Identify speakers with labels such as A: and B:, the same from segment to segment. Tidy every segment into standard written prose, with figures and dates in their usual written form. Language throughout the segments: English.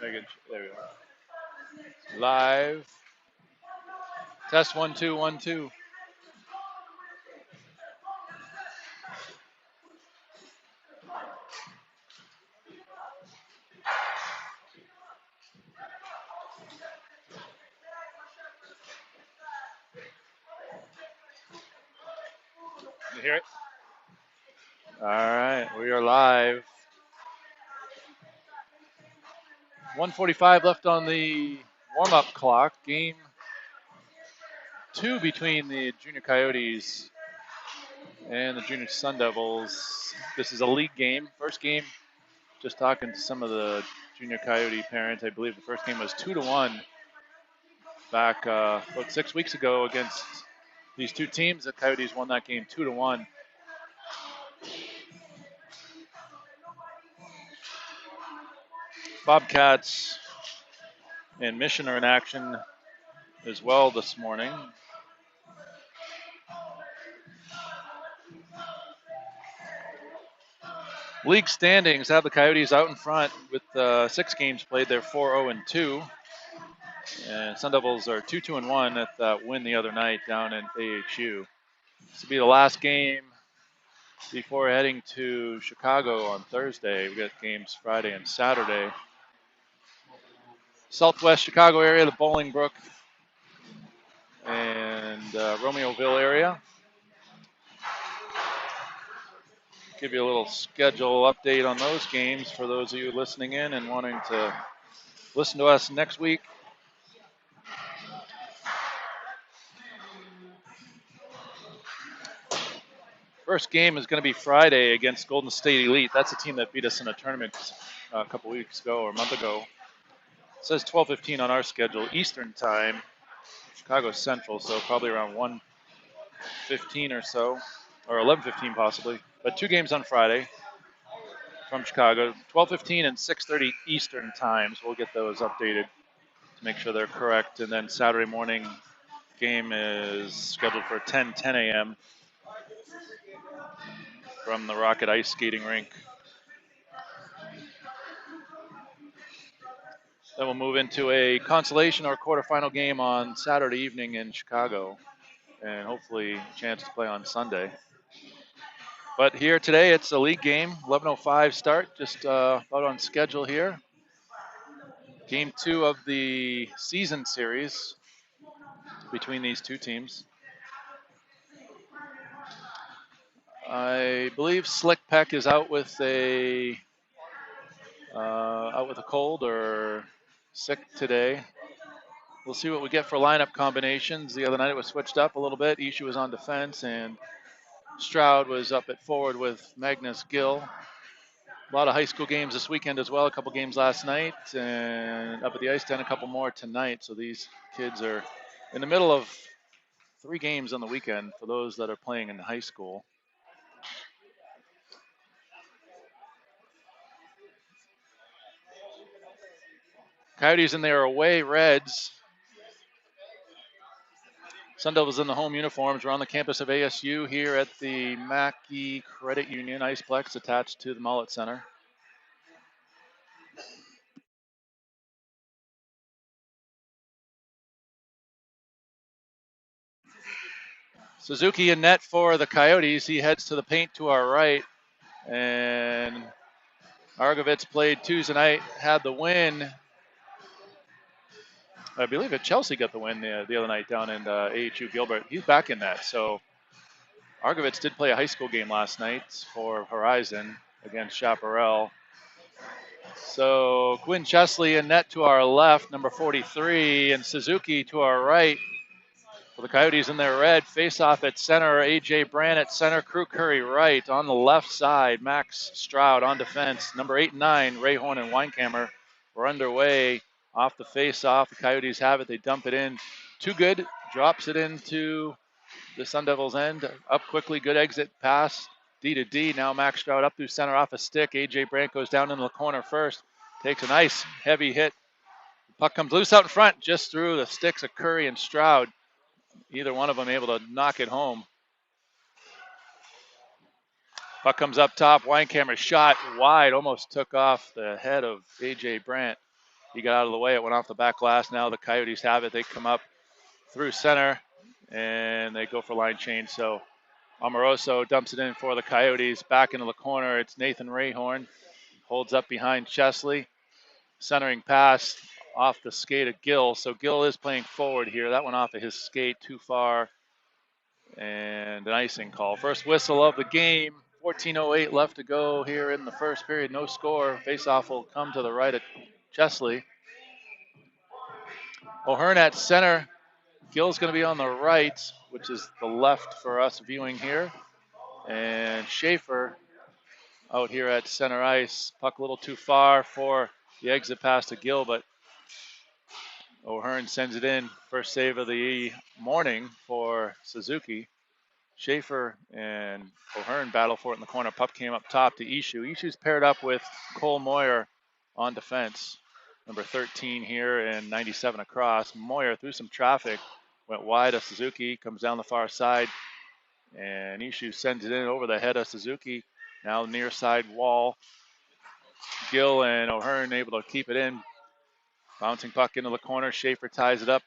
A: There we go. Live. Test 1 2 1 2. You hear it? All right, we are live. 1:45 left on the warm-up clock. Game 2 between the Junior Coyotes and the Junior Sun Devils. This is a league game. First game, just talking to some of the Junior Coyote parents. I believe the first game was 2-1 back about 6 weeks ago against these two teams. The Coyotes won that game 2-1. Bobcats and Mission are in action as well this morning. League standings have the Coyotes out in front with 6 games played. They're 4-0-2. And Sun Devils are 2-2-1 at that win the other night down in AHU. This will be the last game before heading to Chicago on Thursday. We got games Friday and Saturday. Southwest Chicago area, the Bolingbrook and Romeoville area. Give you a little schedule update on those games for those of you listening in and wanting to listen to us next week. First game is going to be Friday against Golden State Elite. That's a team that beat us in a tournament a couple weeks ago or a month ago. It says 12:15 on our schedule, Eastern time, Chicago Central, so probably around 1:15 or so, or 11:15 possibly. But 2 games on Friday from Chicago, 12:15 and 6:30 Eastern times. We'll get those updated to make sure they're correct. And then Saturday morning game is scheduled for 10 a.m. from the Rocket Ice Skating Rink. Then we'll move into a consolation or quarterfinal game on Saturday evening in Chicago, and hopefully a chance to play on Sunday. But here today, it's a league game, 11:05 start, just about on schedule here. Game 2 of the season series between these two teams. I believe Slick Peck is out with a cold or sick today. We'll see what we get for lineup combinations. The other night it was switched up a little bit. Ishu was on defense and Stroud was up at forward with Magnus Gill. A lot of high school games this weekend as well. A couple games last night and up at the Ice Den, a couple more tonight. So these kids are in the middle of 3 games on the weekend for those that are playing in high school. Coyotes in their away reds. Sun Devils in the home uniforms. We're on the campus of ASU here at the Mackey Credit Union Iceplex attached to the Mullet Center. Suzuki in net for the Coyotes. He heads to the paint to our right. And Argovitz played Tuesday night, had the win. I believe that Chelsea got the win the other night down in AHU Gilbert. He's back in that. So Argovitz did play a high school game last night for Horizon against Chaparral. So Quinn Chesley in net to our left, number 43, and Suzuki to our right. For the Coyotes in their red, face-off at center, A.J. Brand at center, Crew Curry right. On the left side, Max Stroud on defense. Number 8 and 9, Ray Horn and Weinkammer were underway off the face-off. The Coyotes have it. They dump it in. Too good. Drops it into the Sun Devils' end. Up quickly. Good exit pass. D to D. Now Max Stroud up through center off a stick. A.J. Brand goes down into the corner first. Takes a nice heavy hit. Puck comes loose out in front just through the sticks of Curry and Stroud. Either one of them able to knock it home. Puck comes up top. Weinkammer shot wide. Almost took off the head of A.J. Brandt. He got out of the way. It went off the back glass. Now the Coyotes have it. They come up through center, and they go for line change. So Amoroso dumps it in for the Coyotes. Back into the corner. It's Nathan Rayhorn. Holds up behind Chesley. Centering pass off the skate of Gill. So Gill is playing forward here. That went off of his skate too far. And an icing call. First whistle of the game. 14:08 left to go here in the first period. No score. Faceoff will come to the right of Chesley. O'Hearn at center. Gill's going to be on the right, which is the left for us viewing here. And Schaefer out here at center ice. Puck a little too far for the exit pass to Gill, but O'Hearn sends it in. First save of the morning for Suzuki. Schaefer and O'Hearn battle for it in the corner. Puck came up top to Ishu. Ishu's paired up with Cole Moyer on defense. Number 13 here and 97 across. Moyer through some traffic. Went wide of Suzuki. Comes down the far side. And Ishu sends it in over the head of Suzuki. Now near side wall. Gill and O'Hearn able to keep it in. Bouncing puck into the corner. Schaefer ties it up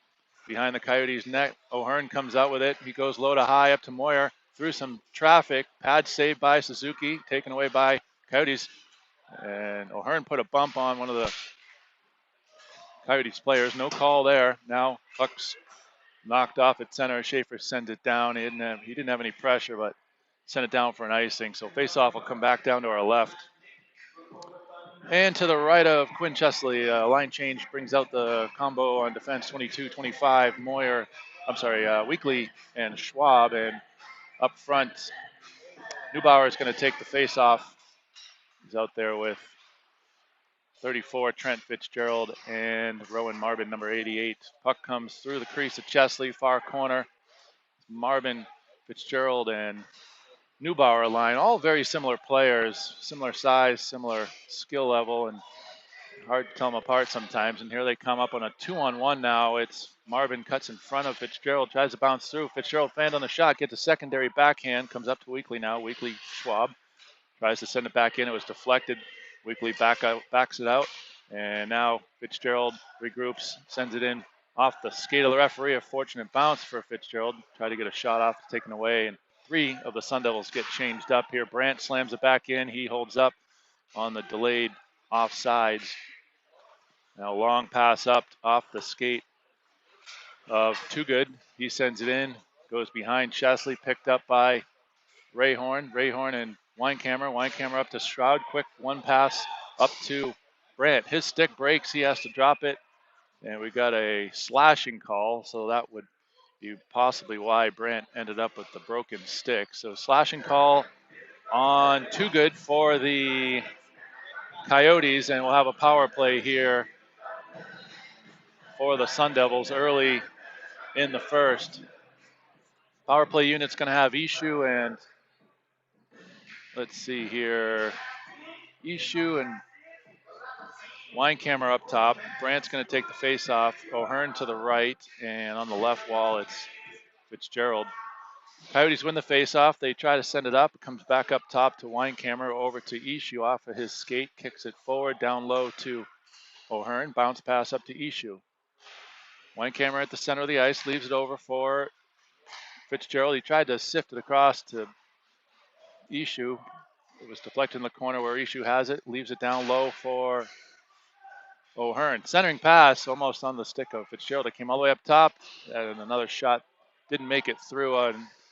A: behind the Coyotes' net. O'Hearn comes out with it. He goes low to high up to Moyer. Through some traffic. Pad saved by Suzuki. Taken away by Coyotes. And O'Hearn put a bump on one of the Coyotes players. No call there. Now puck's knocked off at center. Schaefer sends it down. He didn't have any pressure, but sent it down for an icing. So faceoff will come back down to our left. And to the right of Quinn Chesley, line change brings out the combo on defense, 22-25, Weekly and Schwab. And up front, Neubauer is going to take the face-off. He's out there with 34, Trent Fitzgerald, and Rowan Marbin, number 88. Puck comes through the crease of Chesley, far corner. Marbin, Fitzgerald, and Neubauer line, all very similar players, similar size, similar skill level, and hard to tell them apart sometimes. And here they come up on a 2-on-1 now. It's Marbin cuts in front of Fitzgerald, tries to bounce through. Fitzgerald fanned on the shot, gets a secondary backhand, comes up to Weekly now. Weekly Schwab tries to send it back in. It was deflected. Weekly backs it out. And now Fitzgerald regroups, sends it in off the skate of the referee. A fortunate bounce for Fitzgerald. Tried to get a shot off, taken away. And 3 of the Sun Devils get changed up here. Brandt slams it back in. He holds up on the delayed offsides. Now long pass up off the skate of Too Good. He sends it in, goes behind Chesley, picked up by Rayhorn. Rayhorn and Weinkammer. Weinkammer up to Stroud. Quick one pass up to Brandt. His stick breaks. He has to drop it. And we got a slashing call, so that would be possibly why Brandt ended up with the broken stick. So slashing call on Too Good for the Coyotes, and we'll have a power play here for the Sun Devils early in the first. Power play unit's going to have Ishu and, let's see here, Ishu and Weinkammer up top. Brandt's going to take the face-off. O'Hearn to the right, and on the left wall, it's Fitzgerald. Coyotes win the face-off. They try to send it up. It comes back up top to Weinkammer, over to Ishu off of his skate, kicks it forward, down low to O'Hearn. Bounce pass up to Ishu. Weinkammer at the center of the ice, leaves it over for Fitzgerald. He tried to sift it across to Ishu. It was deflected in the corner where Ishu has it, leaves it down low for O'Hearn. Centering pass almost on the stick of Fitzgerald. It came all the way up top, and another shot didn't make it through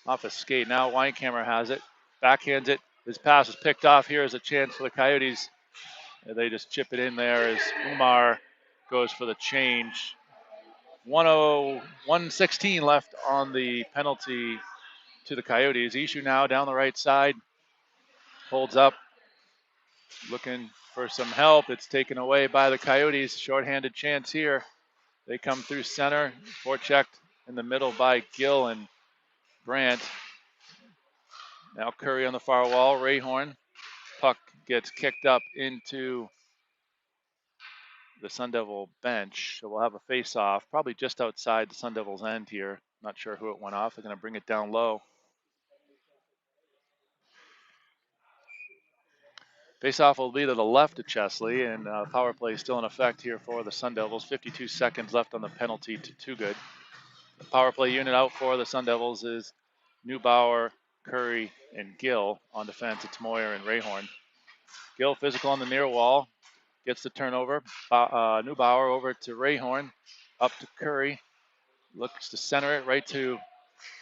A: off a skate. Now Weinkammer has it, backhands it. His pass is picked off. Here is a chance for the Coyotes. They just chip it in there as Umar goes for the change. 1:16 left on the penalty to the Coyotes. Ishu now down the right side, holds up, looking for some help. It's taken away by the Coyotes. Shorthanded chance here. They come through center, forechecked in the middle by Gill and Brandt. Now Curry on the far wall, Rayhorn. Puck gets kicked up into the Sun Devil bench. So we'll have a face-off, probably just outside the Sun Devils end here. Not sure who it went off. They're going to bring it down low. Faceoff will be to the left of Chesley, and power play still in effect here for the Sun Devils. 52 seconds left on the penalty to Too Good. The power play unit out for the Sun Devils is Neubauer, Curry, and Gill. On defense, it's Moyer and Rayhorn. Gill physical on the near wall, gets the turnover. Neubauer over to Rayhorn, up to Curry, looks to center it right to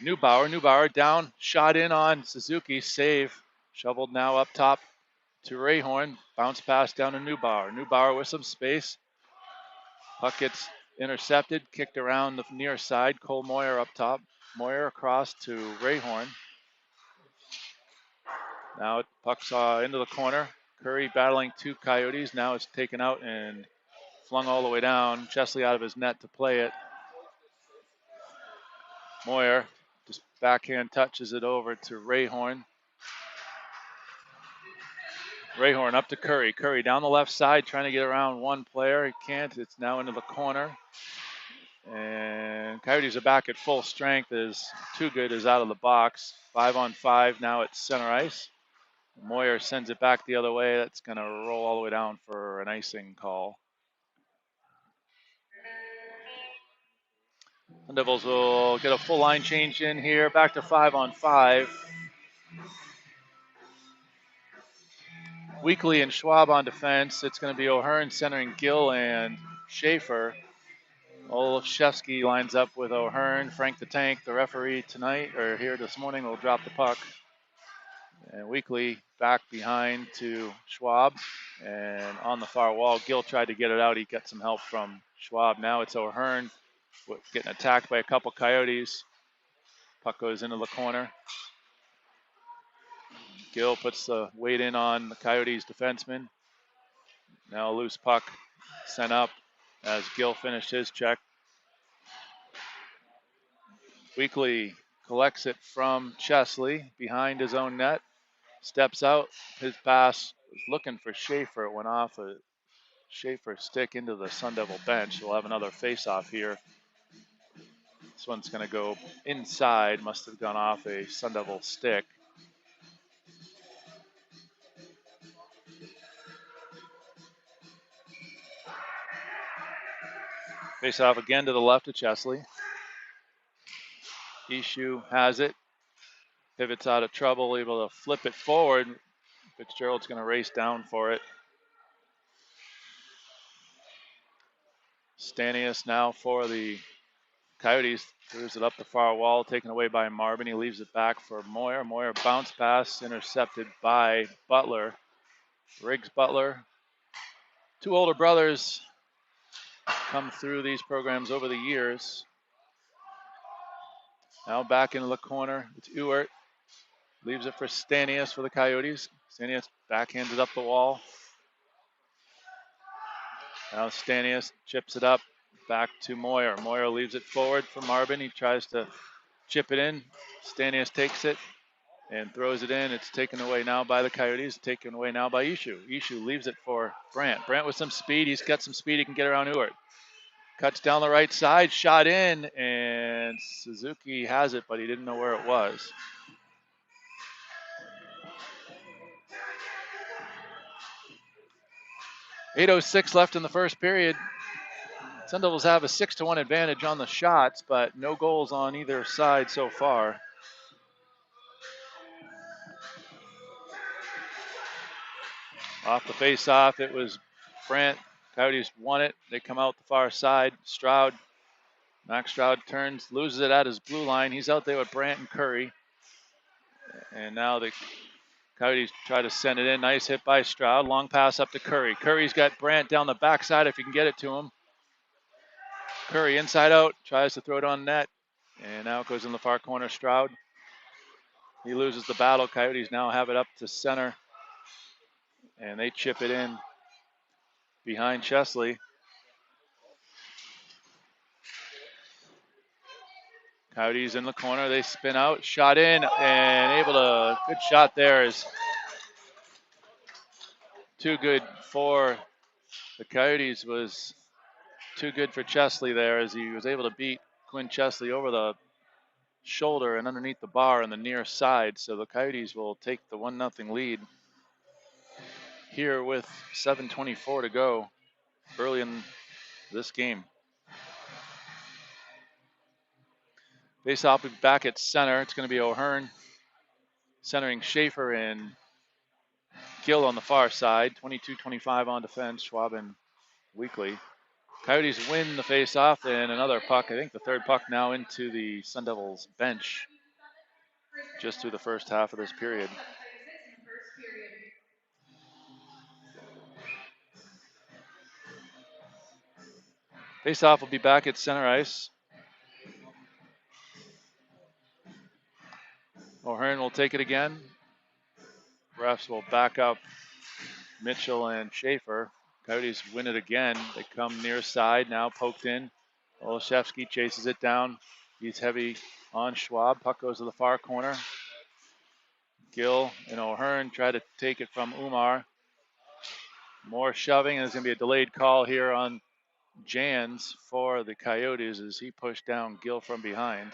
A: Neubauer. Neubauer down, shot in on Suzuki, save. Shoveled now up top to Rayhorn, bounce pass down to Neubauer. Neubauer with some space. Puck gets intercepted, kicked around the near side. Cole Moyer up top. Moyer across to Rayhorn. Now puck's into the corner. Curry battling two Coyotes. Now it's taken out and flung all the way down. Chesley out of his net to play it. Moyer just backhand touches it over to Rayhorn. Rayhorn up to Curry. Curry down the left side trying to get around one player. He can't. It's now into the corner. And Coyotes are back at full strength as Too Good is out of the box. 5-on-5 now at center ice. Moyer sends it back the other way. That's going to roll all the way down for an icing call. The Devils will get a full line change in here. Back to 5-on-5. Weekly and Schwab on defense. It's going to be O'Hearn centering Gill and Schaefer. Olszewski lines up with O'Hearn. Frank the Tank, the referee tonight, or here this morning, will drop the puck. And Weekly back behind to Schwab. And on the far wall, Gill tried to get it out. He got some help from Schwab. Now it's O'Hearn getting attacked by a couple Coyotes. Puck goes into the corner. Gill puts the weight in on the Coyotes defenseman. Now a loose puck sent up as Gill finished his check. Weekly collects it from Chesley behind his own net. Steps out. His pass was looking for Schaefer. It went off a Schaefer stick into the Sun Devil bench. We'll have another face-off here. This one's going to go inside. Must have gone off a Sun Devil stick. Face-off again to the left of Chesley. Ishu has it. Pivots out of trouble, able to flip it forward. Fitzgerald's going to race down for it. Stanius now for the Coyotes. Throws it up the far wall, taken away by Marvin. He leaves it back for Moyer. Moyer bounce pass, intercepted by Butler. Riggs Butler. Two older brothers come through these programs over the years. Now back into the corner. It's Ewert. Leaves it for Stanius for the Coyotes. Stanius backhanded up the wall. Now Stanius chips it up back to Moyer. Moyer leaves it forward for Marvin. He tries to chip it in. Stanius takes it and throws it in. It's taken away now by the Coyotes. Taken away now by Ishu. Ishu leaves it for Brandt. Brandt with some speed. He's got some speed. He can get around Ewert. Cuts down the right side. Shot in. And Suzuki has it, but he didn't know where it was. .806 left in the first period. Sun Devils have a 6-1 advantage on the shots, but no goals on either side so far. Off the face-off, it was Brandt. Coyotes won it. They come out the far side. Stroud, Max Stroud turns, loses it at his blue line. He's out there with Brandt and Curry. And now the Coyotes try to send it in. Nice hit by Stroud. Long pass up to Curry. Curry's got Brandt down the backside if he can get it to him. Curry inside out, tries to throw it on net. And now it goes in the far corner, Stroud. He loses the battle. Coyotes now have it up to center. And they chip it in behind Chesley. Coyotes in the corner. They spin out, shot in, and able to, good shot there is Too Good for the Coyotes. Was too good for Chesley there as he was able to beat Quinn Chesley over the shoulder and underneath the bar on the near side. So the Coyotes will take the 1-0 lead. here with 7:24 to go early in this game. Faceoff will be back at center. It's going to be O'Hearn centering Schaefer and Gill on the far side. 22-25 on defense. Schwab and Weekly. Coyotes win the faceoff, and another puck. I think the third puck now into the Sun Devils bench just through the first half of this period. Faceoff will be back at center ice. O'Hearn will take it again. Refs will back up Mitchell and Schaefer. Coyotes win it again. They come near side, now poked in. Olszewski chases it down. He's heavy on Schwab. Puck goes to the far corner. Gill and O'Hearn try to take it from Umar. More shoving, and there's going to be a delayed call here on Jans for the Coyotes as he pushed down Gill from behind.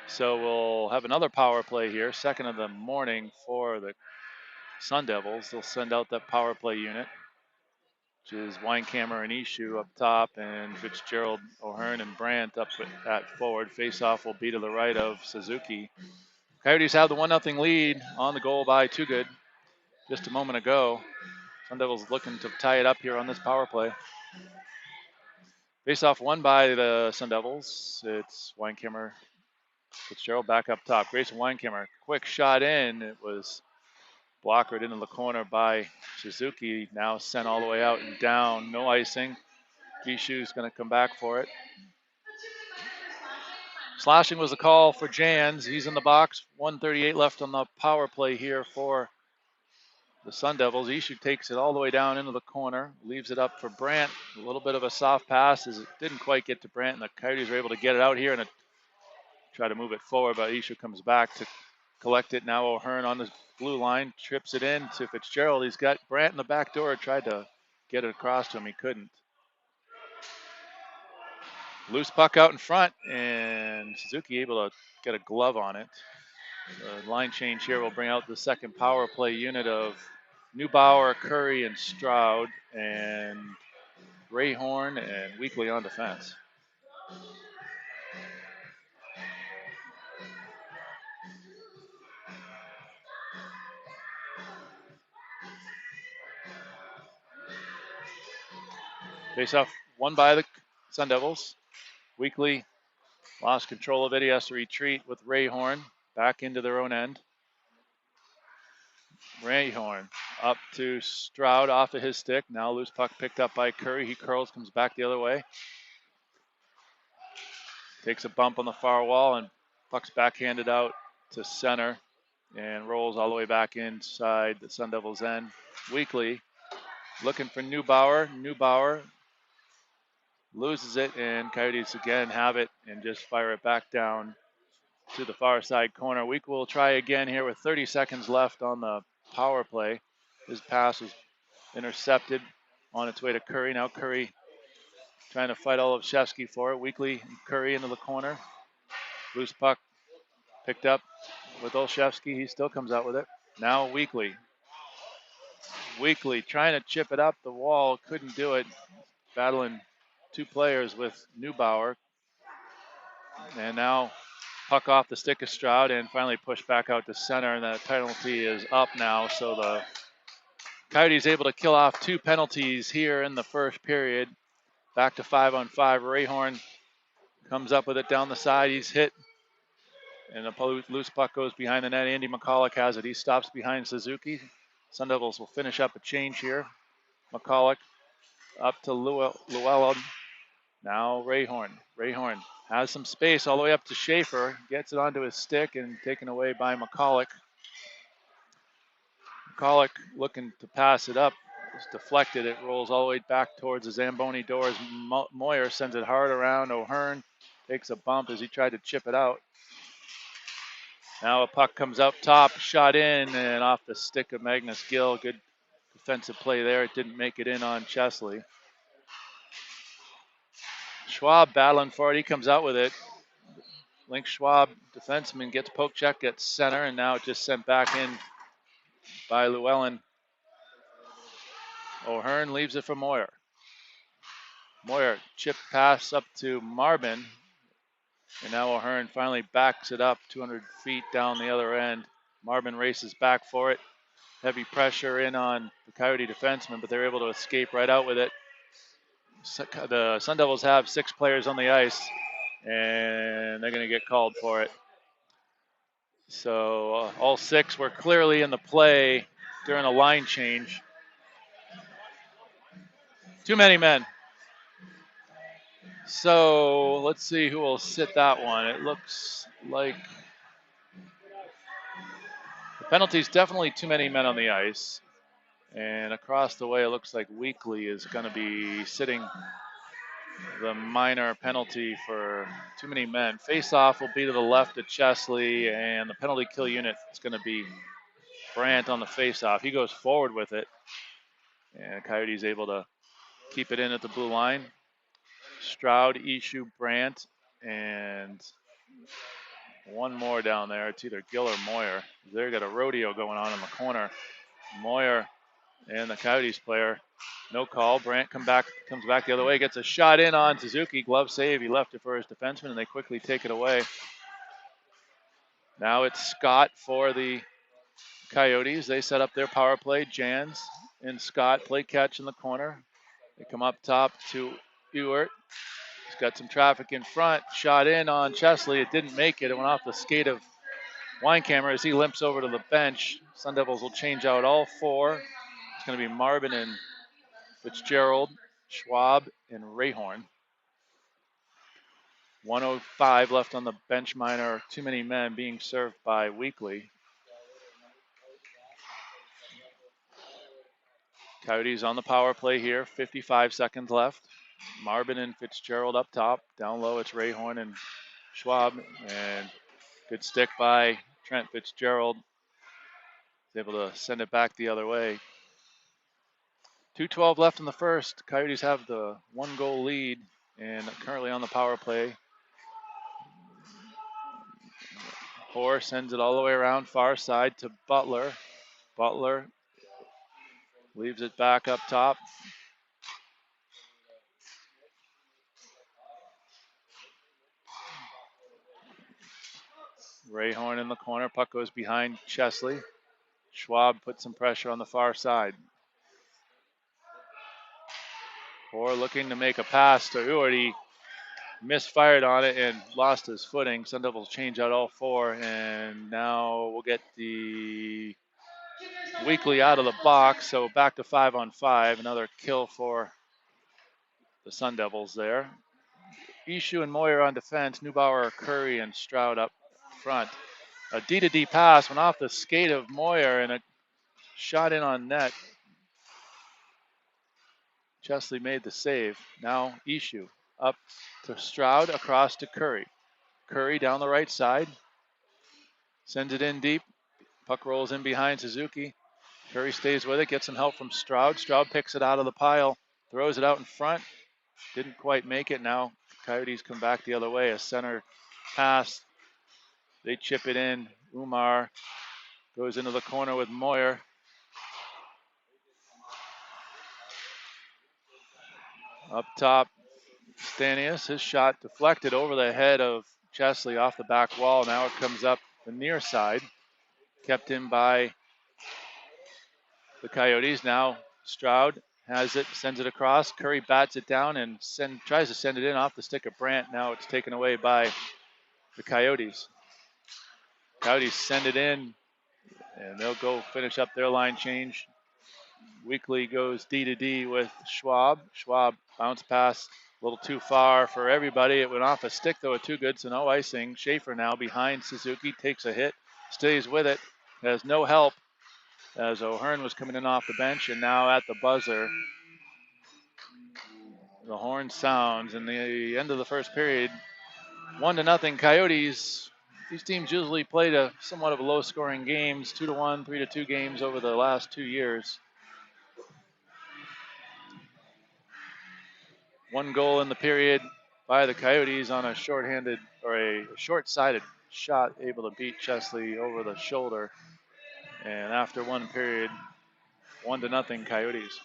A: So we'll have another power play here, second of the morning for the Sun Devils. They'll send out that power play unit, which is Weinkammer and Ishu up top, and Fitzgerald, O'Hearn, and Brandt up at forward. Faceoff will be to the right of Suzuki. Coyotes have the 1-0 lead on the goal by Too Good just a moment ago. Sun Devils looking to tie it up here on this power play. Faceoff won by the Sun Devils. It's Weinkammer, Fitzgerald back up top. Grayson Weinkammer, quick shot in. It was blocked right into the corner by Suzuki. Now sent all the way out and down. No icing. Bishu's going to come back for it. Slashing was the call for Jans. He's in the box. 1:38 left on the power play here for the Sun Devils. Ishu takes it all the way down into the corner, leaves it up for Brandt. A little bit of a soft pass as it didn't quite get to Brandt, and the Coyotes are able to get it out here and try to move it forward, but Ishu comes back to collect it. Now O'Hearn on the blue line, trips it in to Fitzgerald. He's got Brandt in the back door, tried to get it across to him. He couldn't. Loose puck out in front, and Suzuki able to get a glove on it. The line change here will bring out the second power play unit of Neubauer, Curry, and Stroud, and Rayhorn and Weekly on defense. Face-off won by the Sun Devils. Weekly lost control of it. He has to retreat with Rayhorn back into their own end. Rayhorn up to Stroud off of his stick. Now loose puck picked up by Curry. He curls, comes back the other way. Takes a bump on the far wall and puck's backhanded out to center and rolls all the way back inside the Sun Devils end. Weekly looking for Neubauer. Neubauer loses it, and Coyotes again have it and just fire it back down to the far side corner. Week will try again here with 30 seconds left on the power play. His pass was intercepted on its way to Curry. Now Curry trying to fight Olszewski for it. Weekly and Curry into the corner. Loose puck picked up with Olszewski. He still comes out with it. Now Weekly. Weekly trying to chip it up the wall. Couldn't do it. Battling two players with Neubauer. And now puck off the stick of Stroud and finally pushed back out to center. And that penalty is up now. So the Coyotes able to kill off two penalties here in the first period. Back to 5-on-5. Rayhorn comes up with it down the side. He's hit. And the loose puck goes behind the net. Andy McCulloch has it. He stops behind Suzuki. Sun Devils will finish up a change here. McCulloch up to Llewellyn. Now Rayhorn. Rayhorn has some space all the way up to Schaefer. Gets it onto his stick and taken away by McCulloch. McCulloch looking to pass it up. It's deflected. It rolls all the way back towards the Zamboni doors. Moyer sends it hard around. O'Hearn takes a bump as he tried to chip it out. Now a puck comes up top, shot in, and off the stick of Magnus Gill. Good defensive play there. It didn't make it in on Chesley. Schwab battling for it. He comes out with it. Link Schwab, defenseman, gets poke check at center, and now it just sent back in by Llewellyn O'Hearn leaves it for Moyer. Moyer chip pass up to Marvin. And now O'Hearn finally backs it up 200 feet down the other end. Marvin races back for it. Heavy pressure in on the Coyote defenseman, but they're able to escape right out with it. The Sun Devils have 6 players on the ice, and they're going to get called for it. So all 6 were clearly in the play during a line change. Too many men. So let's see who will sit that one. It looks like the penalty's definitely too many men on the ice. And across the way, it looks like Weekly is going to be sitting the minor penalty for too many men. Face-off will be to the left of Chesley, and the penalty kill unit is going to be Brandt on the face-off. He goes forward with it, and Coyotes able to keep it in at the blue line. Stroud, Ishu, Brandt, and one more down there. It's either Gill or Moyer. They've got a rodeo going on in the corner. Moyer and the Coyotes player, no call. Brandt comes back the other way, gets a shot in on Suzuki. Glove save. He left it for his defenseman, and they quickly take it away. Now it's Scott for the Coyotes. They set up their power play. Jans and Scott play catch in the corner. They come up top to Ewert. He's got some traffic in front. Shot in on Chesley. It didn't make it. It went off the skate of Weinkammer as he limps over to the bench. Sun Devils will change out all 4. It's going to be Marvin and Fitzgerald, Schwab, and Rayhorn. 1:05 left on the bench minor. Too many men being served by Weekly. Coyotes on the power play here. 55 seconds left. Marvin and Fitzgerald up top. Down low, it's Rayhorn and Schwab. And good stick by Trent Fitzgerald. He's able to send it back the other way. 2:12 left in the first. Coyotes have the 1-goal lead and currently on the power play. Hoare sends it all the way around far side to Butler. Butler leaves it back up top. Rayhorn in the corner. Puck goes behind Chesley. Schwab puts some pressure on the far side. Hoare looking to make a pass to Ewert. He misfired on it and lost his footing. Sun Devils change out all 4, and now we'll get the Weekly out of the box. So back to 5-on-5. Another kill for the Sun Devils there. Ishu and Moyer on defense. Neubauer, Curry, and Stroud up front. A D-to-D pass went off the skate of Moyer and a shot in on net. Chesley made the save. Now Ishu up to Stroud, across to Curry. Curry down the right side. Sends it in deep. Puck rolls in behind Suzuki. Curry stays with it, gets some help from Stroud. Stroud picks it out of the pile, throws it out in front. Didn't quite make it. Now Coyotes come back the other way. A center pass. They chip it in. Umar goes into the corner with Moyer. Up top, Stanius, his shot deflected over the head of Chesley off the back wall. Now it comes up the near side. Kept in by the Coyotes. Now Stroud has it, sends it across. Curry bats it down and tries to send it in off the stick of Brandt. Now it's taken away by the Coyotes. Coyotes send it in, and they'll go finish up their line change. Weekly goes D-to-D with Schwab. Schwab bounce pass a little too far for everybody. It went off a stick, though, too good, so no icing. Schaefer now behind Suzuki, takes a hit, stays with it, has no help as O'Hearn was coming in off the bench, and now at the buzzer, the horn sounds in the end of the first period. 1-0 Coyotes. These teams usually played a somewhat of a low-scoring games, 2-1, 3-2 games over the last 2 years. 1 goal in the period by the Coyotes on a shorthanded or a short-sided shot, able to beat Chesley over the shoulder. And after 1 period, 1-0 Coyotes.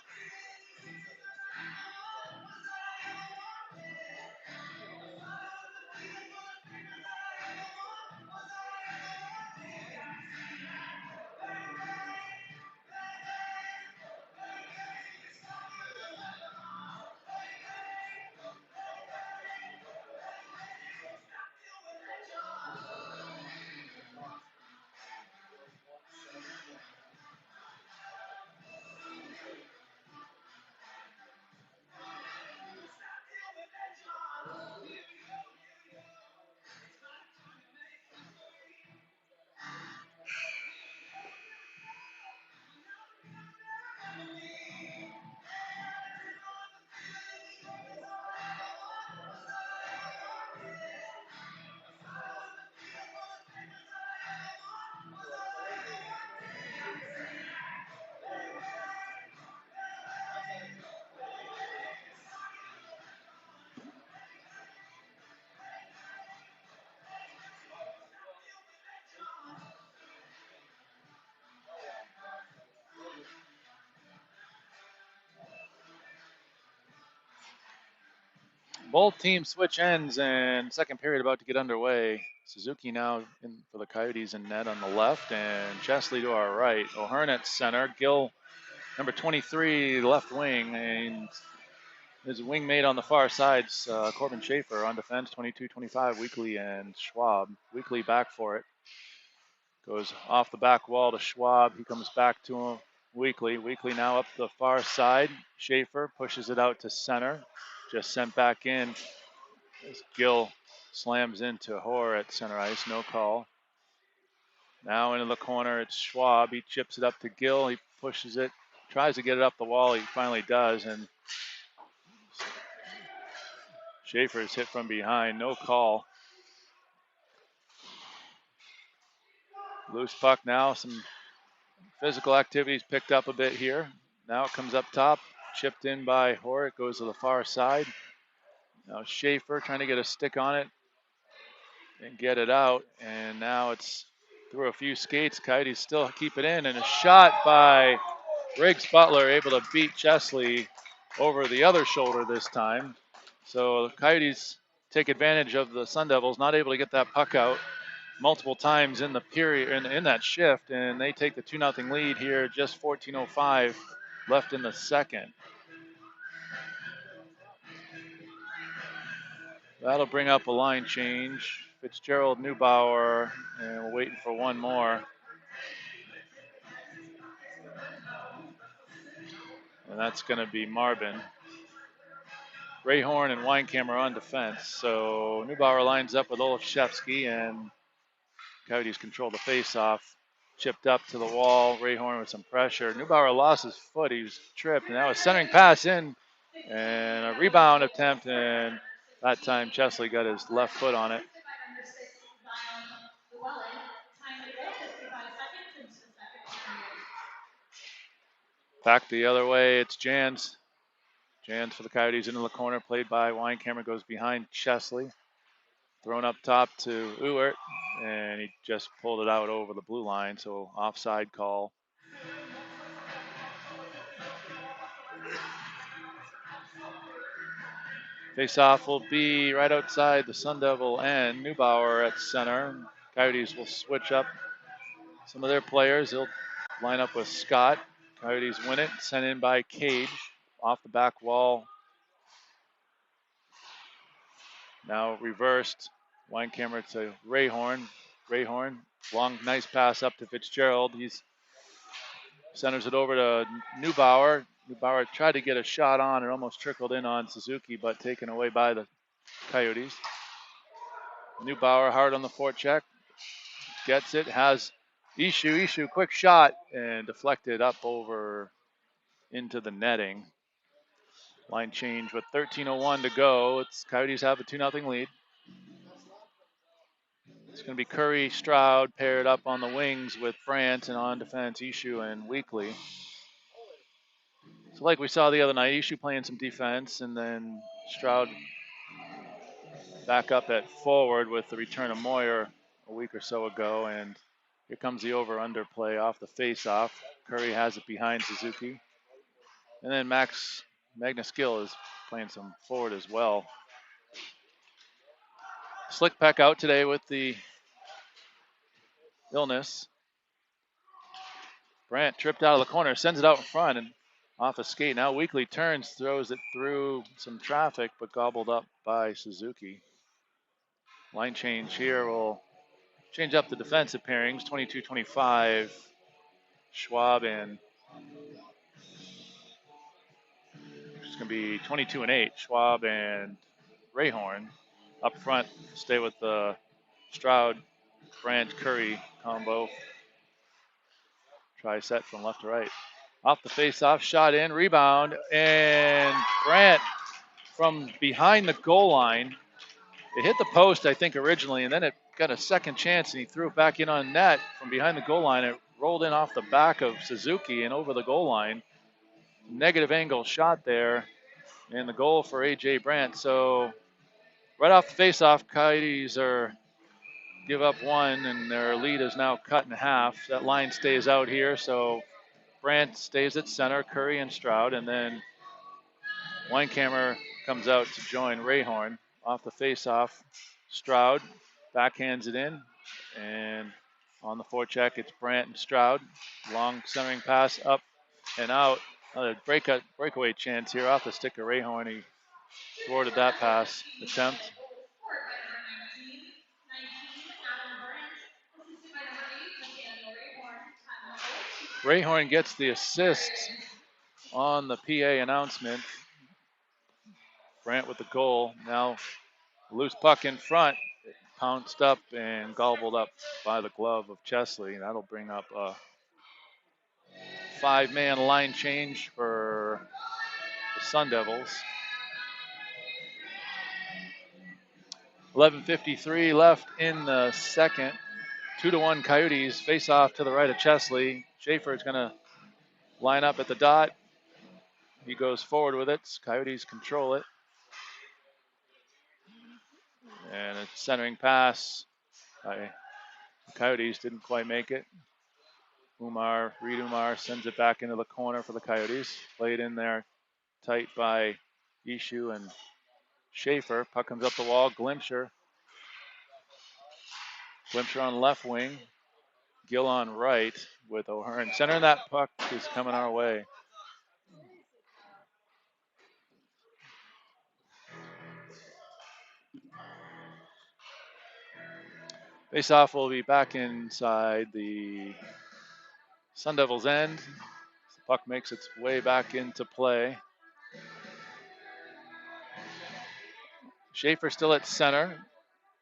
A: Both teams switch ends, and second period about to get underway. Suzuki now in for the Coyotes in net on the left, and Chesley to our right. O'Hearn at center. Gill, number 23, left wing, and his wingmate on the far side's Corbin Schaefer on defense, 22-25, Weekly and Schwab. Weekly back for it. Goes off the back wall to Schwab. He comes back to him. Weekly. Weekly now up the far side. Schaefer pushes it out to center. Just sent back in as Gill slams into Hoare at center ice. No call. Now into the corner. It's Schwab. He chips it up to Gill. He pushes it. Tries to get it up the wall. He finally does. And Schaefer is hit from behind. No call. Loose puck now. Some physical activities picked up a bit here. Now it comes up top. Chipped in by Hoare. It goes to the far side. Now Schaefer trying to get a stick on it and get it out. And now it's through a few skates. Coyotes still keep it in. And a shot by Riggs Butler, able to beat Chesley over the other shoulder this time. So the Coyotes take advantage of the Sun Devils, not able to get that puck out multiple times in the period in that shift, and they take the 2-0 lead here. Just 14:05 left in the second. That'll bring up a line change. Fitzgerald, Neubauer, and we're waiting for one more. And that's going to be Marvin. Rayhorn and Weinkammer on defense. So Neubauer lines up with Olszewski, and Coyotes control the faceoff. Chipped up to the wall. Rayhorn with some pressure. Neubauer lost his foot. He was tripped, and now a centering pass in, and a rebound attempt, and that time Chesley got his left foot on it. Back the other way, it's Jans. Jans for the Coyotes into the corner, played by Weinkammer, goes behind Chesley. Thrown up top to Ewert, and he just pulled it out over the blue line, so offside call. Face-off will be right outside the Sun Devil and Neubauer at center. Coyotes will switch up some of their players. They'll line up with Scott. Coyotes win it, sent in by Cage. Off the back wall. Now reversed. Weinkammer to Rayhorn. Rayhorn, long, nice pass up to Fitzgerald. He's centers it over to Neubauer. Neubauer tried to get a shot on. It almost trickled in on Suzuki, but taken away by the Coyotes. Neubauer hard on the forecheck. Gets it, has Ishu, quick shot, and deflected up over into the netting. Line change with 13:01 to go. It's Coyotes have a 2-0 lead. It's going to be Curry, Stroud paired up on the wings with France, and on defense, Ishu and Weekly. So like we saw the other night, Ishu playing some defense, and then Stroud back up at forward with the return of Moyer a week or so ago, and here comes the over-under play off the face-off. Curry has it behind Suzuki. And then Magnus Gill is playing some forward as well. Slick Peck out today with the illness. Brandt tripped out of the corner, sends it out in front and off a skate. Now Weekly turns, throws it through some traffic, but gobbled up by Suzuki. Line change here will change up the defensive pairings. 22-25, Schwab and it's going to be 22-8, Schwab and Rayhorn. Up front, stay with the Stroud, Brandt, Curry combo. Try set from left to right. Off the face-off, shot in, rebound, and Brandt from behind the goal line. It hit the post, I think, originally, and then it got a second chance, and he threw it back in on net from behind the goal line. It rolled in off the back of Suzuki and over the goal line. Negative angle shot there, and the goal for A.J. Brandt. So right off the face-off, Coyotes give up one, and their lead is now cut in half. That line stays out here, so Brandt stays at center, Curry and Stroud, and then Weinkammer comes out to join Rayhorn. Off the face-off, Stroud backhands it in, and on the forecheck, it's Brandt and Stroud. Long centering pass up and out. Another breakaway chance here off the stick of Rayhorn. He thwarted that pass attempt. Rayhorn gets the assist on the PA announcement. Brandt with the goal. Now loose puck in front. Pounced up and gobbled up by the glove of Chesley. That'll bring up a 5-man line change for the Sun Devils. 11:53 left in the second. 2-1 Coyotes face off to the right of Chesley. Schaefer is going to line up at the dot. He goes forward with it. Coyotes control it. And a centering pass by the Coyotes didn't quite make it. Reed Umar sends it back into the corner for the Coyotes. Played in there tight by Ishu and Schaefer. Puck comes up the wall. Glimcher on left wing. Gill on right with O'Hearn. Center that puck is coming our way. Face-off will be back inside the Sun Devils' end. The puck makes its way back into play. Schaefer still at center.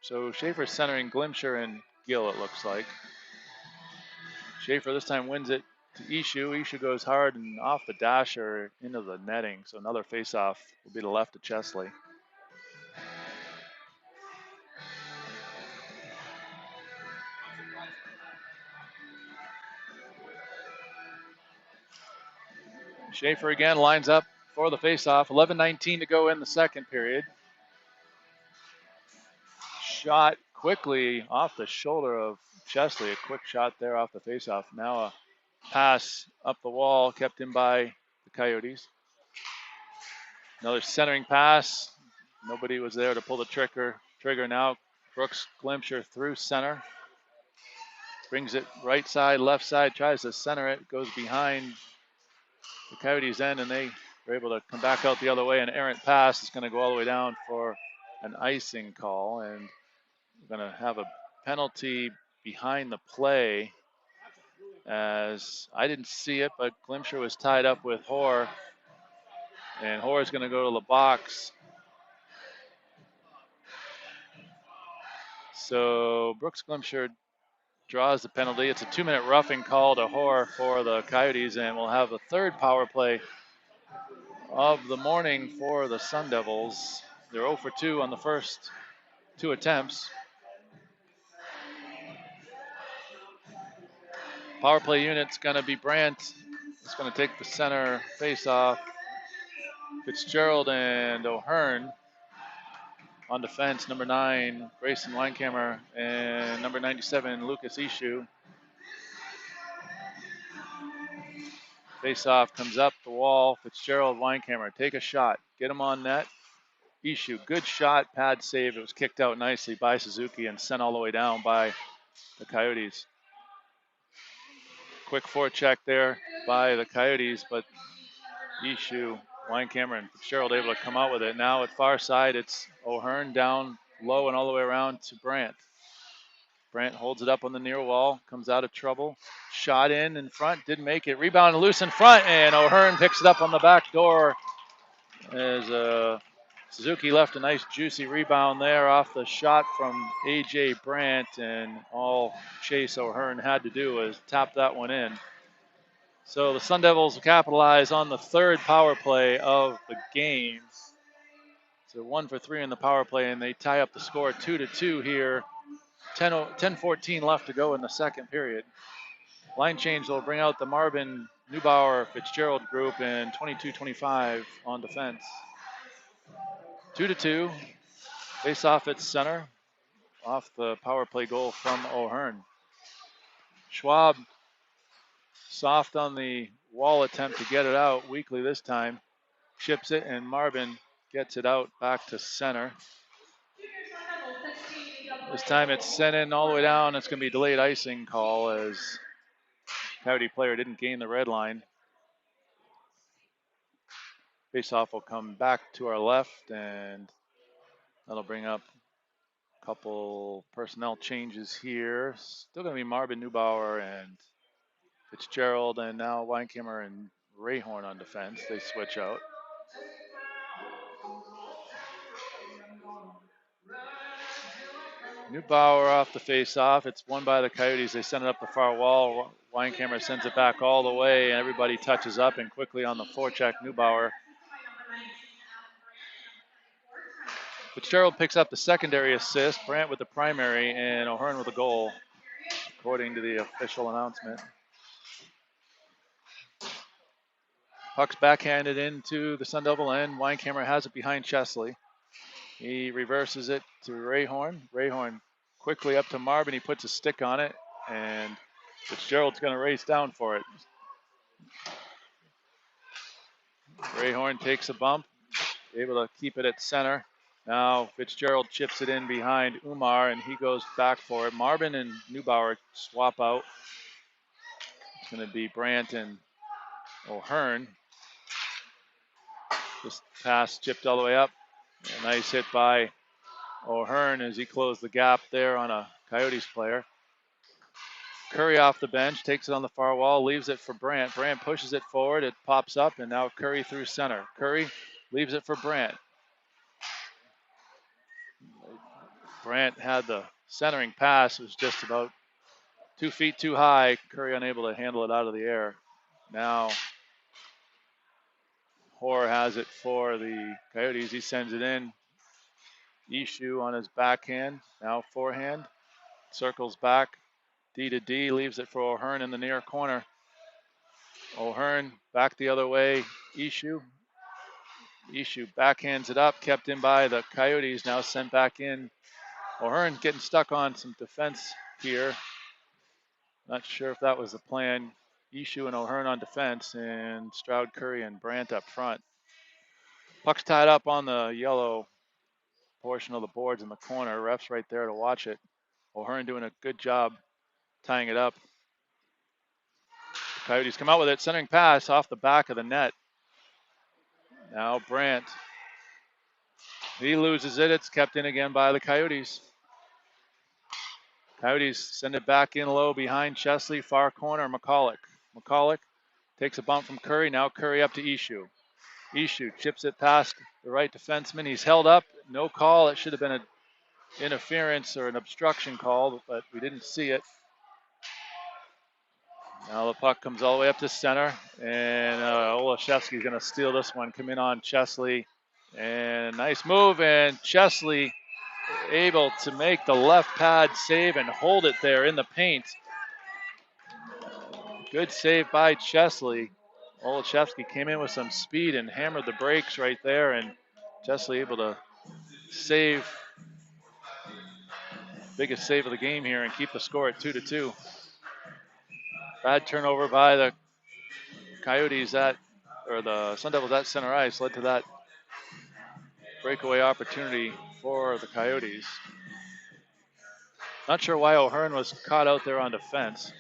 A: So Schaefer's centering Glimcher and Gill, it looks like. Schaefer this time wins it to Ishu. Ishu goes hard and off the dasher into the netting. So another face-off will be to left of Chesley. Schaefer again lines up for the face-off. 11:19 to go in the second period. Shot quickly off the shoulder of Chesley. A quick shot there off the face-off. Now a pass up the wall kept in by the Coyotes. Another centering pass. Nobody was there to pull the trigger now. Brooks Glimcher through center. Brings it right side, left side, tries to center it. Goes behind the Coyotes' end, and they were able to come back out the other way. An errant pass is going to go all the way down for an icing call, and we're going to have a penalty behind the play, as I didn't see it, but Glimcher was tied up with Hoare, and Hoare is going to go to the box. So Brooks Glimcher draws the penalty. It's a 2-minute roughing call to Hoare for the Coyotes, and we'll have the third power play of the morning for the Sun Devils. They're 0 for 2 on the first 2 attempts. Power play unit's going to be Brandt. It's going to take the center face-off. Fitzgerald and O'Hearn on defense. Number 9, Grayson Weinkammer, and number 97, Lucas Ishu. Face-off comes up the wall. Fitzgerald, Weinkammer, take a shot. Get him on net. Ishu, good shot, pad save. It was kicked out nicely by Suzuki and sent all the way down by the Coyotes. Quick forecheck there by the Coyotes, but Ishu, Weinkammer, and Fitzgerald able to come out with it. Now at far side, it's O'Hearn down low and all the way around to Brandt. Brandt holds it up on the near wall, comes out of trouble. Shot in front, didn't make it. Rebound loose in front, and O'Hearn picks it up on the back door as Suzuki left a nice juicy rebound there off the shot from A.J. Brandt, and all Chase O'Hearn had to do was tap that one in. So the Sun Devils will capitalize on the third power play of the game. So 1 for 3 in the power play, and they tie up the score 2-2 here. 10:14 left to go in the second period. Line change will bring out the Marvin, Neubauer, Fitzgerald group, and 22-25 on defense. 2-2. Face off at center, off the power play goal from O'Hearn. Schwab soft on the wall attempt to get it out. Weekly this time. Chips it, and Marvin gets it out back to center. This time it's sent in all the way down. It's going to be delayed icing call as Coyote player didn't gain the red line. Faceoff will come back to our left, and that'll bring up a couple personnel changes here. Still going to be Marvin Neubauer and Fitzgerald, and now Weinkammer and Rayhorn on defense. They switch out. Neubauer off the face-off. It's won by the Coyotes. They send it up the far wall. Weinkammer sends it back all the way, and everybody touches up, and quickly on the forecheck, Neubauer. Fitzgerald picks up the secondary assist, Brandt with the primary, and O'Hearn with a goal, according to the official announcement. Puck's backhanded into the Sun Devil end. Weinkammer has it behind Chesley. He reverses it to Rayhorn. Rayhorn quickly up to Marvin. He puts a stick on it, and Fitzgerald's going to race down for it. Rayhorn takes a bump, able to keep it at center. Now Fitzgerald chips it in behind Umar, and he goes back for it. Marvin and Neubauer swap out. It's going to be Brandt and O'Hearn. This pass chipped all the way up. A nice hit by O'Hearn as he closed the gap there on a Coyotes player. Curry off the bench, takes it on the far wall, leaves it for Brandt. Brandt pushes it forward, it pops up, and now Curry through center. Curry leaves it for Brandt. Brandt had the centering pass, it was just about 2 feet too high. Curry unable to handle it out of the air. Now Hoare has it for the Coyotes. He sends it in. Ishu on his backhand, now forehand. Circles back, D to D, leaves it for O'Hearn in the near corner. O'Hearn back the other way, Ishu. Ishu backhands it up, kept in by the Coyotes, now sent back in. O'Hearn getting stuck on some defense here. Not sure if that was the plan. Ishu and O'Hearn on defense, and Stroud, Curry, and Brandt up front. Puck's tied up on the yellow portion of the boards in the corner. Ref's right there to watch it. O'Hearn doing a good job tying it up. The Coyotes come out with it. Centering pass off the back of the net. Now Brandt. He loses it. It's kept in again by the Coyotes. Coyotes send it back in low behind Chesley. Far corner, McCulloch. McCulloch takes a bump from Curry. Now Curry up to Ishu. Ishu chips it past the right defenseman. He's held up. No call. It should have been an interference or an obstruction call, but we didn't see it. Now the puck comes all the way up to center, and Olszewski's going to steal this one. Come in on Chesley, and nice move, and Chesley able to make the left pad save and hold it there in the paint. Good save by Chesley. Olszewski came in with some speed and hammered the brakes right there, and Chesley able to save, biggest save of the game here, and keep the score at 2-2. Bad turnover by the Coyotes or the Sun Devils at center ice led to that breakaway opportunity for the Coyotes. Not sure why O'Hearn was caught out there on defense.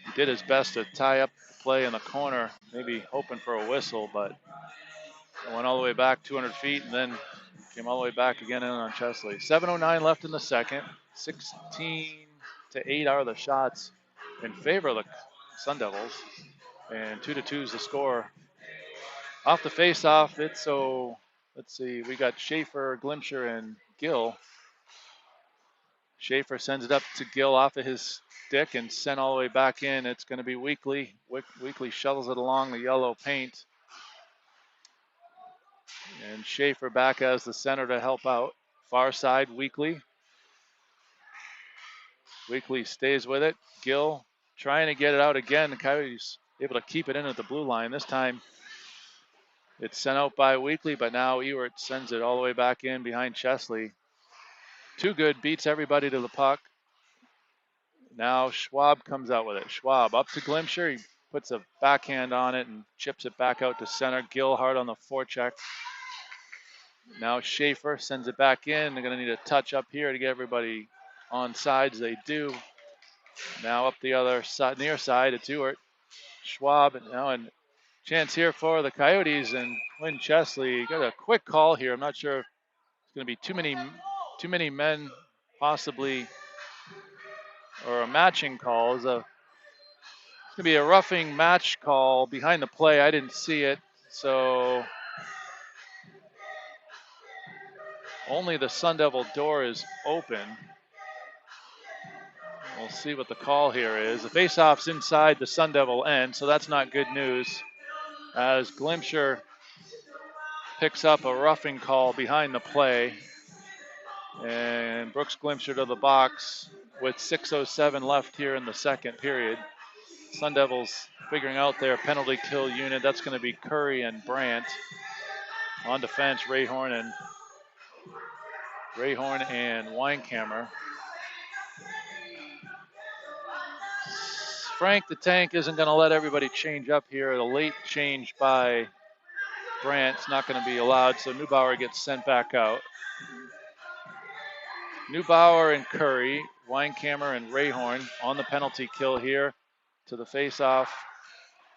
A: He did his best to tie up the play in the corner, maybe hoping for a whistle, but it went all the way back 200 feet and then came all the way back again in on Chesley. 7:09 left in the second. 16-8 are the shots in favor of the Sun Devils, and 2-2 is the score. Off the face-off, let's see, we got Schaefer, Glimsher, and Gill. Schaefer sends it up to Gill off of his stick and sent all the way back in. It's going to be Weekly. Weekly shovels it along the yellow paint. And Schaefer back as the center to help out. Far side, Weekly. Weekly stays with it. Gill trying to get it out again. The Coyotes able to keep it in at the blue line. This time it's sent out by Weekly, but now Ewert sends it all the way back in behind Chesley. Too good, beats everybody to the puck. Now Schwab comes out with it. Schwab up to Glimsher. He puts a backhand on it and chips it back out to center. Gilhart on the forecheck. Now Schaefer sends it back in. They're going to need a touch up here to get everybody on sides. They do. Now up the other side, near side, it's Ewert. Schwab now, and chance here for the Coyotes, and Quinn Chesley got a quick call here. I'm not sure if it's going to be too many men possibly, or a matching call. It's going to be a roughing match call behind the play. I didn't see it, so only the Sun Devil door is open. We'll see what the call here is. The faceoff's inside the Sun Devil end, so that's not good news, as Glimcher picks up a roughing call behind the play. And Brooks Glimcher to the box with 6:07 left here in the second period. Sun Devils figuring out their penalty kill unit. That's going to be Curry and Brandt. On defense, Rayhorn and Weinkammer. Frank the Tank isn't going to let everybody change up here. The late change by Brandt's not going to be allowed, so Neubauer gets sent back out. Neubauer and Curry, Weinkammer and Rayhorn on the penalty kill here to the faceoff.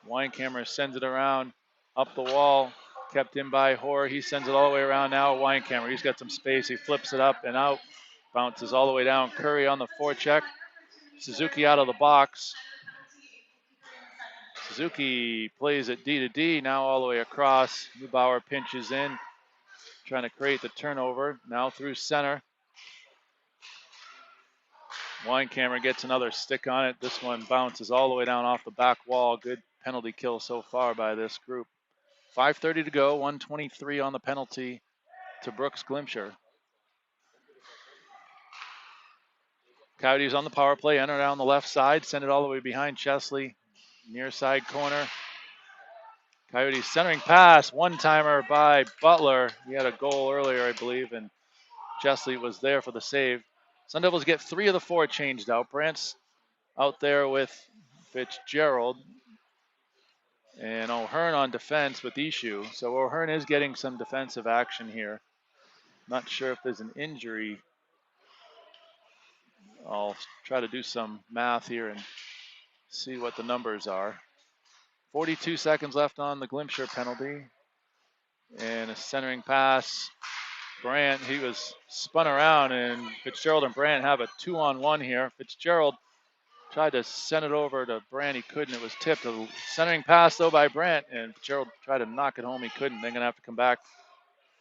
A: Weinkammer sends it around up the wall, kept in by Hoare. He sends it all the way around now. Weinkammer, he's got some space. He flips it up and out, bounces all the way down. Curry on the forecheck. Suzuki out of the box. Suzuki plays it D to D, now all the way across. Neubauer pinches in, trying to create the turnover. Now through center. Weinkammer gets another stick on it. This one bounces all the way down off the back wall. Good penalty kill so far by this group. 5:30 to go, 123 on the penalty to Brooks Glimcher. Coyotes on the power play, enter down the left side, send it all the way behind Chesley. Near side corner. Coyotes centering pass, one-timer by Butler. He had a goal earlier, I believe, and Chesley was there for the save. Sun Devils get 3 of the 4 changed out. Brandt's out there with Fitzgerald. And O'Hearn on defense with Ishu. So O'Hearn is getting some defensive action here. Not sure if there's an injury. I'll try to do some math here and see what the numbers are. 42 seconds left on the Glimcher penalty. And a centering pass. Brandt, he was spun around, and Fitzgerald and Brandt have a 2-on-1 here. Fitzgerald tried to send it over to Brandt. He couldn't. It was tipped. A centering pass, though, by Brandt, and Fitzgerald tried to knock it home. He couldn't. They're going to have to come back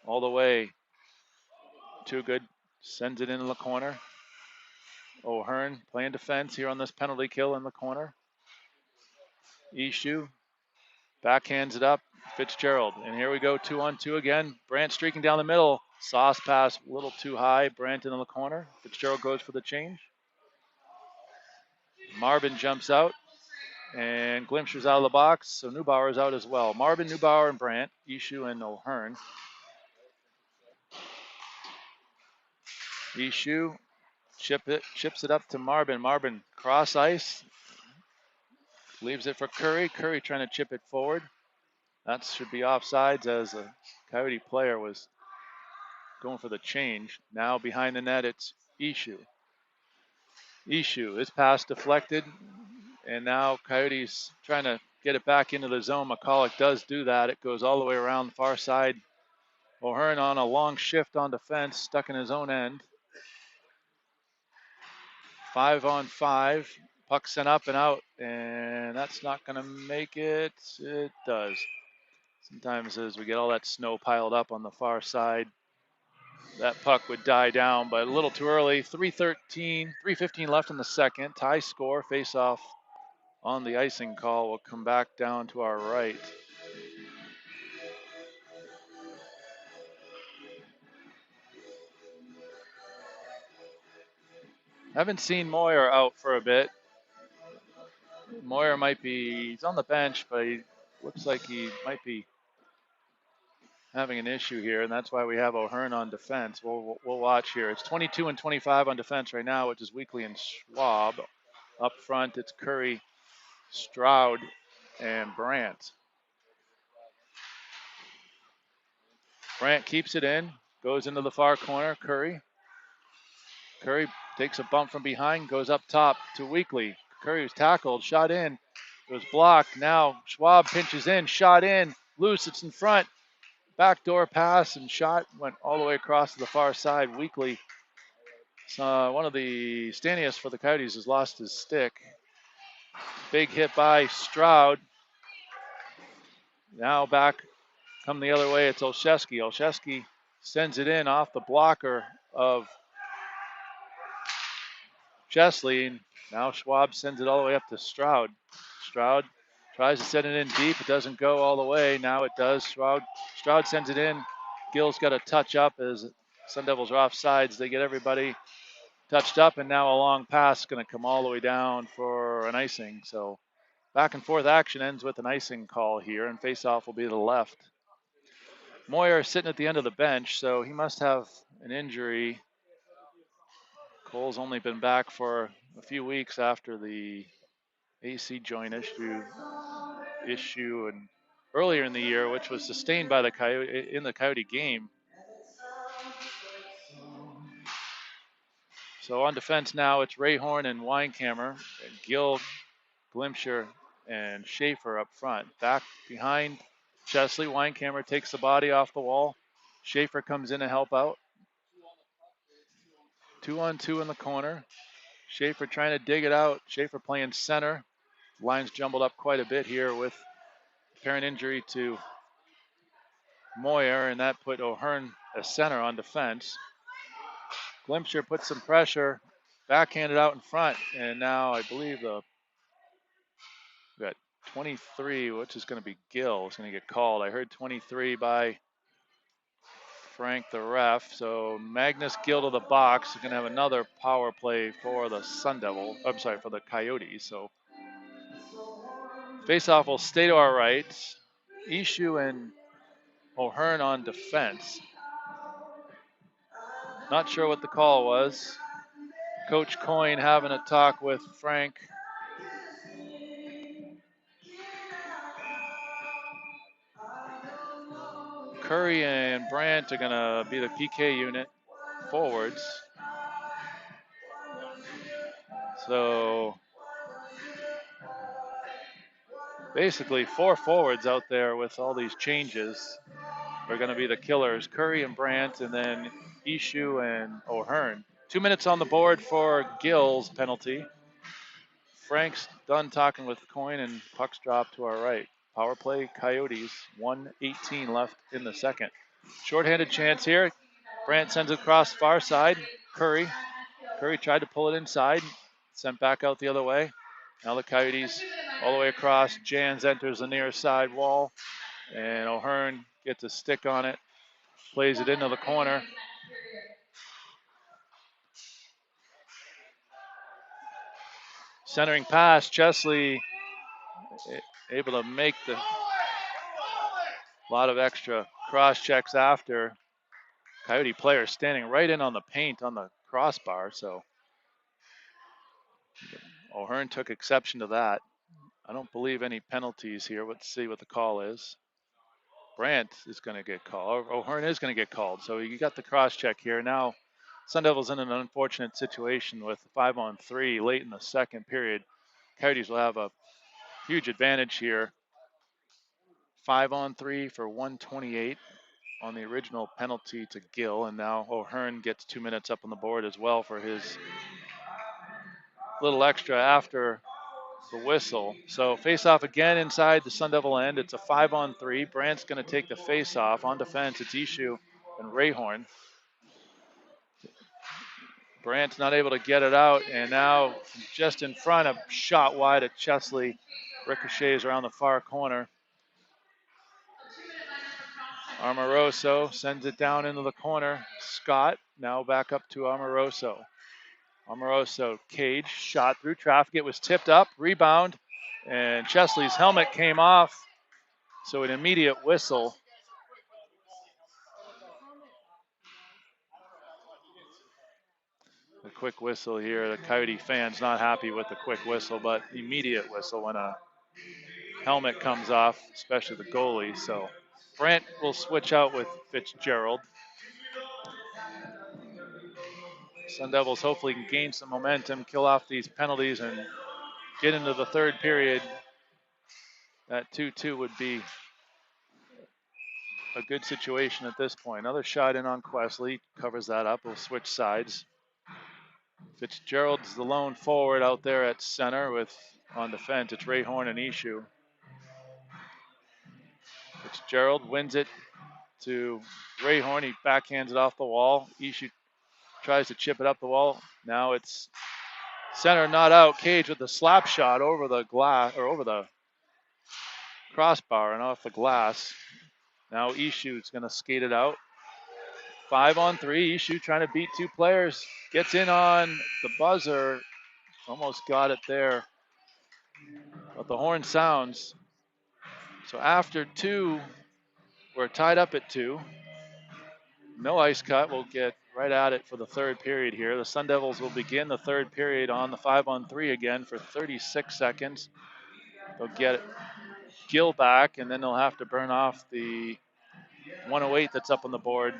A: all the way. Too good. Sends it into the corner. O'Hearn playing defense here on this penalty kill in the corner. Ishu backhands it up. Fitzgerald. And here we go, 2-on-2 again. Brandt streaking down the middle. Sauce pass a little too high. Brandt in the corner. Fitzgerald goes for the change. Marvin jumps out. And Glimcher's out of the box, so Neubauer's out as well. Marvin, Neubauer, and Brandt. Ishu and O'Hearn. Ishu chips it up to Marvin. Marvin cross ice. Leaves it for Curry. Curry trying to chip it forward. That should be offsides, as a Coyote player was going for the change. Now behind the net, it's Ishu. Ishu, his pass deflected. And now Coyotes trying to get it back into the zone. McCulloch does do that. It goes all the way around the far side. O'Hearn on a long shift on defense, stuck in his own end. 5-on-5. Puck sent up and out, and that's not going to make it. It does. Sometimes as we get all that snow piled up on the far side, that puck would die down, but a little too early. 3:15 left in the second. Tie score, face off on the icing call. Will come back down to our right. Haven't seen Moyer out for a bit. Moyer might be, he's on the bench, but he looks like he might be having an issue here, and that's why we have O'Hearn on defense. We'll watch here. It's 22 and 25 on defense right now, which is Weekly and Schwab. Up front, it's Curry, Stroud, and Brandt. Brandt keeps it in, goes into the far corner. Curry takes a bump from behind, goes up top to Weekly. Curry was tackled, shot in. It was blocked. Now Schwab pinches in, shot in, loose. It's in front. Backdoor pass and shot went all the way across to the far side. Weekly, one of the Stanius for the Coyotes, has lost his stick. Big hit by Stroud. Now back, come the other way. It's Olszewski. Olszewski sends it in off the blocker of Chesley. And now Schwab sends it all the way up to Stroud. Stroud tries to send it in deep. It doesn't go all the way. Now it does. Stroud sends it in. Gill's got a touch up as Sun Devils are off sides. They get everybody touched up, and now a long pass is going to come all the way down for an icing. So back and forth action ends with an icing call here, and faceoff will be to the left. Moyer is sitting at the end of the bench, so he must have an injury. Cole's only been back for a few weeks after the AC joint issue and earlier in the year, which was sustained by the Coyote game. So on defense now, it's Rayhorn and Weinkammer, and Gill, Glimsher, and Schaefer up front. Back behind Chesley, Weinkammer takes the body off the wall. Schaefer comes in to help out. 2-on-2 in the corner. Schaefer trying to dig it out. Schaefer playing center. Line's jumbled up quite a bit here with apparent injury to Moyer, and that put O'Hearn as center on defense. Glimsher puts some pressure, backhanded out in front, and now I believe we got 23, which is going to be Gill, is going to get called. I heard 23 by Frank, the ref. So Magnus Gill to the box is going to have another power play for the for the Coyotes. So faceoff will stay to our right. Ishu and O'Hearn on defense. Not sure what the call was. Coach Coyne having a talk with Frank. Curry and Brandt are going to be the PK unit forwards. So basically 4 forwards out there with all these changes are going to be the killers. Curry and Brandt, and then Ishu and O'Hearn. 2 minutes on the board for Gill's penalty. Frank's done talking with Coyne, and puck's dropped to our right. Power play Coyotes, 1:18 left in the second. Shorthanded chance here. Brandt sends it across far side. Curry tried to pull it inside, sent back out the other way. Now the Coyotes all the way across. Jans enters the near side wall, and O'Hearn gets a stick on it, plays it into the corner. Centering pass, Chesley able to make a lot of extra cross checks after. Coyote player standing right in on the paint on the crossbar, so O'Hearn took exception to that. I don't believe any penalties here. Let's see what the call is. Brandt is going to get called. O'Hearn is going to get called. So you got the cross check here. Now Sun Devils in an unfortunate situation with 5-on-3 late in the second period. Coyotes will have a huge advantage here. 5-on-3 for 128 on the original penalty to Gill, and now O'Hearn gets 2 minutes up on the board as well for his little extra after the whistle. So face-off again inside the Sun Devil end. It's a 5-on-3. Brandt's going to take the face-off. On defense, it's Ishu and Rayhorn. Brandt's not able to get it out, and now just in front, a shot wide at Chesley. Ricochets around the far corner. Amoroso sends it down into the corner. Scott now back up to Amoroso. Amoroso, cage, shot through traffic. It was tipped up, rebound, and Chesley's helmet came off. So an immediate whistle. A quick whistle here. The Coyote fans not happy with the quick whistle, but immediate whistle when a helmet comes off, especially the goalie. So Brandt will switch out with Fitzgerald. Sun Devils hopefully can gain some momentum, kill off these penalties, and get into the third period. That 2-2 would be a good situation at this point. Another shot in on Questley, covers that up. We'll switch sides. Fitzgerald's the lone forward out there at center with on defense. It's Ray Horn and Ishu. Fitzgerald wins it to Ray Horn. He backhands it off the wall. Ishu tries to chip it up the wall. Now it's center not out. Cage with the slap shot over the glass or over the crossbar and off the glass. Now Ishu's going to skate it out. 5-on-3. Ishu trying to beat two players. Gets in on the buzzer. Almost got it there. But the horn sounds. So after 2, we're tied up at 2. No ice cut. We'll get right at it for the third period here. The Sun Devils will begin the third period on the 5-on-3 again for 36 seconds. They'll get Gill back, and then they'll have to burn off the 108 that's up on the board.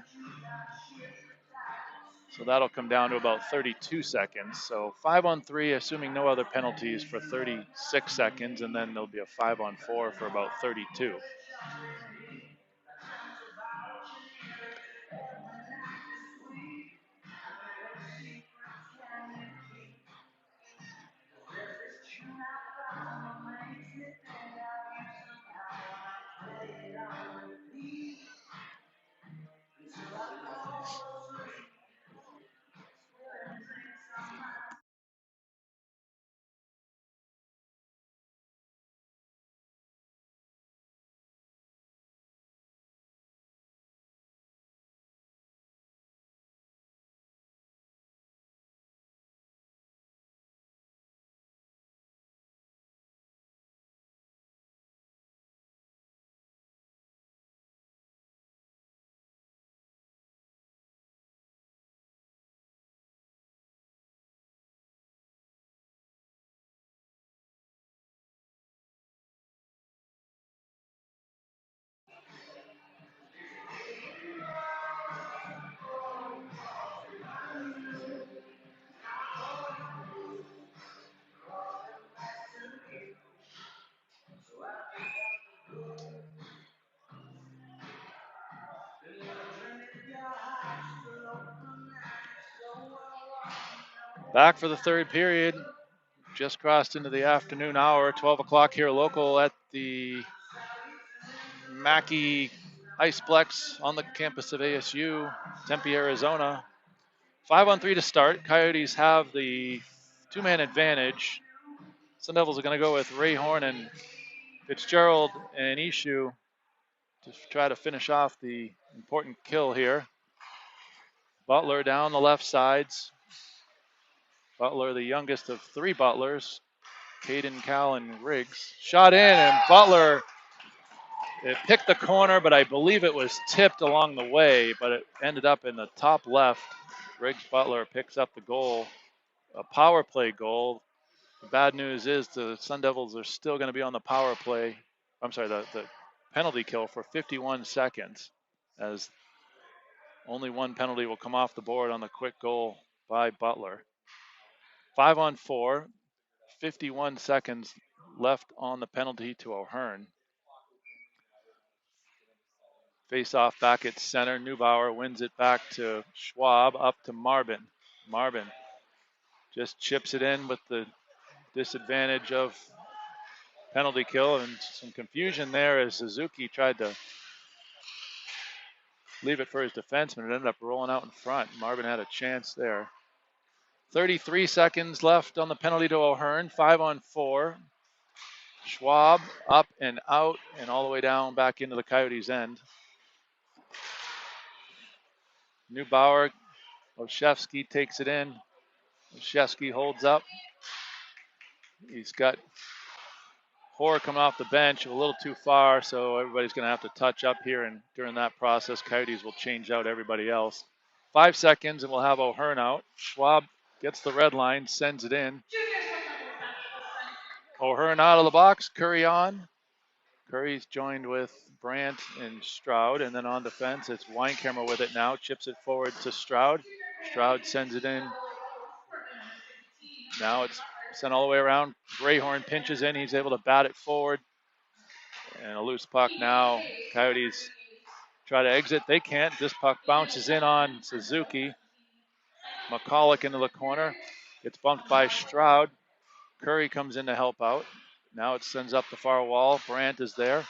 A: So that'll come down to about 32 seconds. So 5-on-3, assuming no other penalties, for 36 seconds, and then there'll be a 5-on-4 for about 32. Back for the third period. Just crossed into the afternoon hour, 12 o'clock here local at the Mackey Iceplex on the campus of ASU, Tempe, Arizona. 5-on-3 to start. Coyotes have the 2-man advantage. Sun Devils are going to go with Ray Horn and Fitzgerald and Ishu to try to finish off the important kill here. Butler down the left sides. Butler, the youngest of 3 Butlers. Caden, Cal, and Riggs. Shot in, and Butler, it picked the corner, but I believe it was tipped along the way, but it ended up in the top left. Riggs Butler picks up the goal, a power play goal. The bad news is the Sun Devils are still going to be on the power play. I'm sorry, the penalty kill for 51 seconds, as only one penalty will come off the board on the quick goal by Butler. 5-on-4, 51 seconds left on the penalty to O'Hearn. Face off back at center. Neubauer wins it back to Schwab, up to Marvin. Marvin just chips it in with the disadvantage of penalty kill, and some confusion there as Suzuki tried to leave it for his defenseman. It ended up rolling out in front. Marvin had a chance there. 33 seconds left on the penalty to O'Hearn. 5-on-4. Schwab up and out and all the way down back into the Coyotes' end. Neubauer, Olszewski takes it in. Olszewski holds up. He's got Hoare coming off the bench a little too far, so everybody's going to have to touch up here, and during that process, Coyotes will change out everybody else. 5 seconds, and we'll have O'Hearn out. Schwab gets the red line, sends it in. O'Hearn out of the box, Curry on. Curry's joined with Brandt and Stroud, and then on defense, it's Weinkammer with it now. Chips it forward to Stroud. Stroud sends it in. Now it's sent all the way around. Grayhorn pinches in. He's able to bat it forward. And a loose puck now. Coyotes try to exit. They can't. This puck bounces in on Suzuki. McCulloch into the corner. Gets bumped by Stroud. Curry comes in to help out. Now it sends up the far wall. Brandt is there.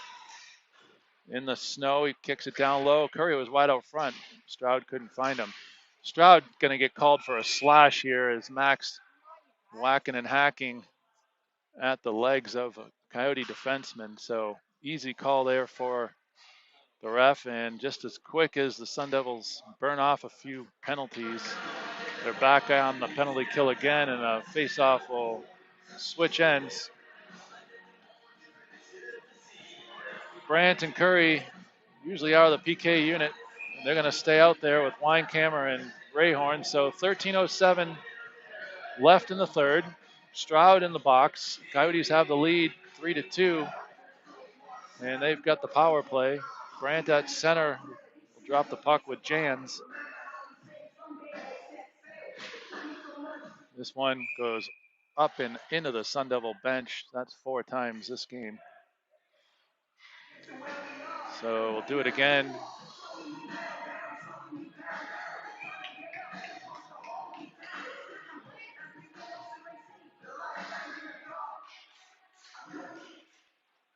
A: In the snow, he kicks it down low. Curry was wide out front. Stroud couldn't find him. Stroud going to get called for a slash here as Max whacking and hacking at the legs of a Coyote defenseman. So easy call there for the ref. And just as quick as the Sun Devils burn off a few penalties, they're back on the penalty kill again, and a face-off will switch ends. Brandt and Curry usually are the PK unit. They're going to stay out there with Weinkammer and Grayhorn. So 13:07 left in the third. Stroud in the box. Coyotes have the lead 3-2, and they've got the power play. Brandt at center will drop the puck with Jans. This one goes up and into the Sun Devil bench. That's 4 times this game. So we'll do it again.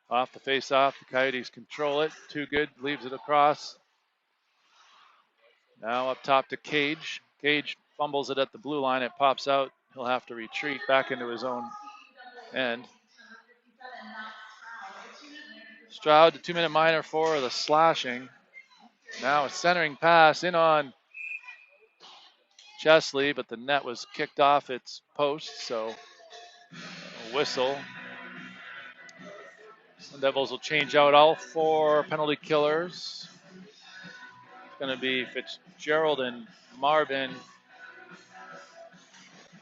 A: Off the face-off, the Coyotes control it. Too good, leaves it across. Now up top to Cage. Cage fumbles it at the blue line. It pops out. He'll have to retreat back into his own end. Stroud, the 2-minute minor for the slashing. Now a centering pass in on Chesley, but the net was kicked off its post, so a whistle. The Devils will change out all 4 penalty killers. It's going to be Fitzgerald and Marvin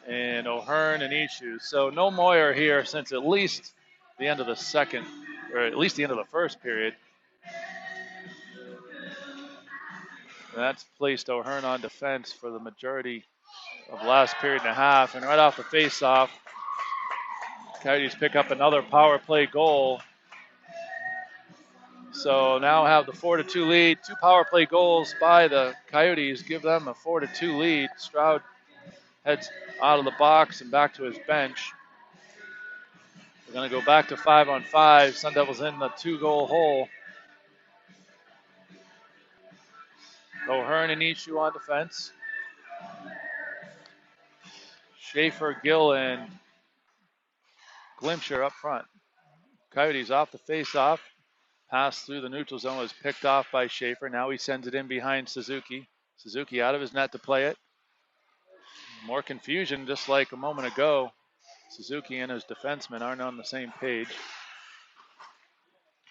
A: and O'Hearn and Ishu. So no Moyer here since at least the end of the second, or at least the end of the first period. And that's placed O'Hearn on defense for the majority of last period and a half. And right off the face-off, Coyotes pick up another power play goal. So now have the 4-2 lead. 2 power play goals by the Coyotes give them a 4-2 lead. Stroud heads out of the box and back to his bench. We're going to go back to 5-on-5. Sun Devils in the 2-goal hole. O'Hearn and Ishu on defense. Schaefer, Gill, and Glimcher up front. Coyotes off the face-off. Pass through the neutral zone was picked off by Schaefer. Now he sends it in behind Suzuki. Suzuki out of his net to play it. More confusion, just like a moment ago. Suzuki and his defenseman aren't on the same page.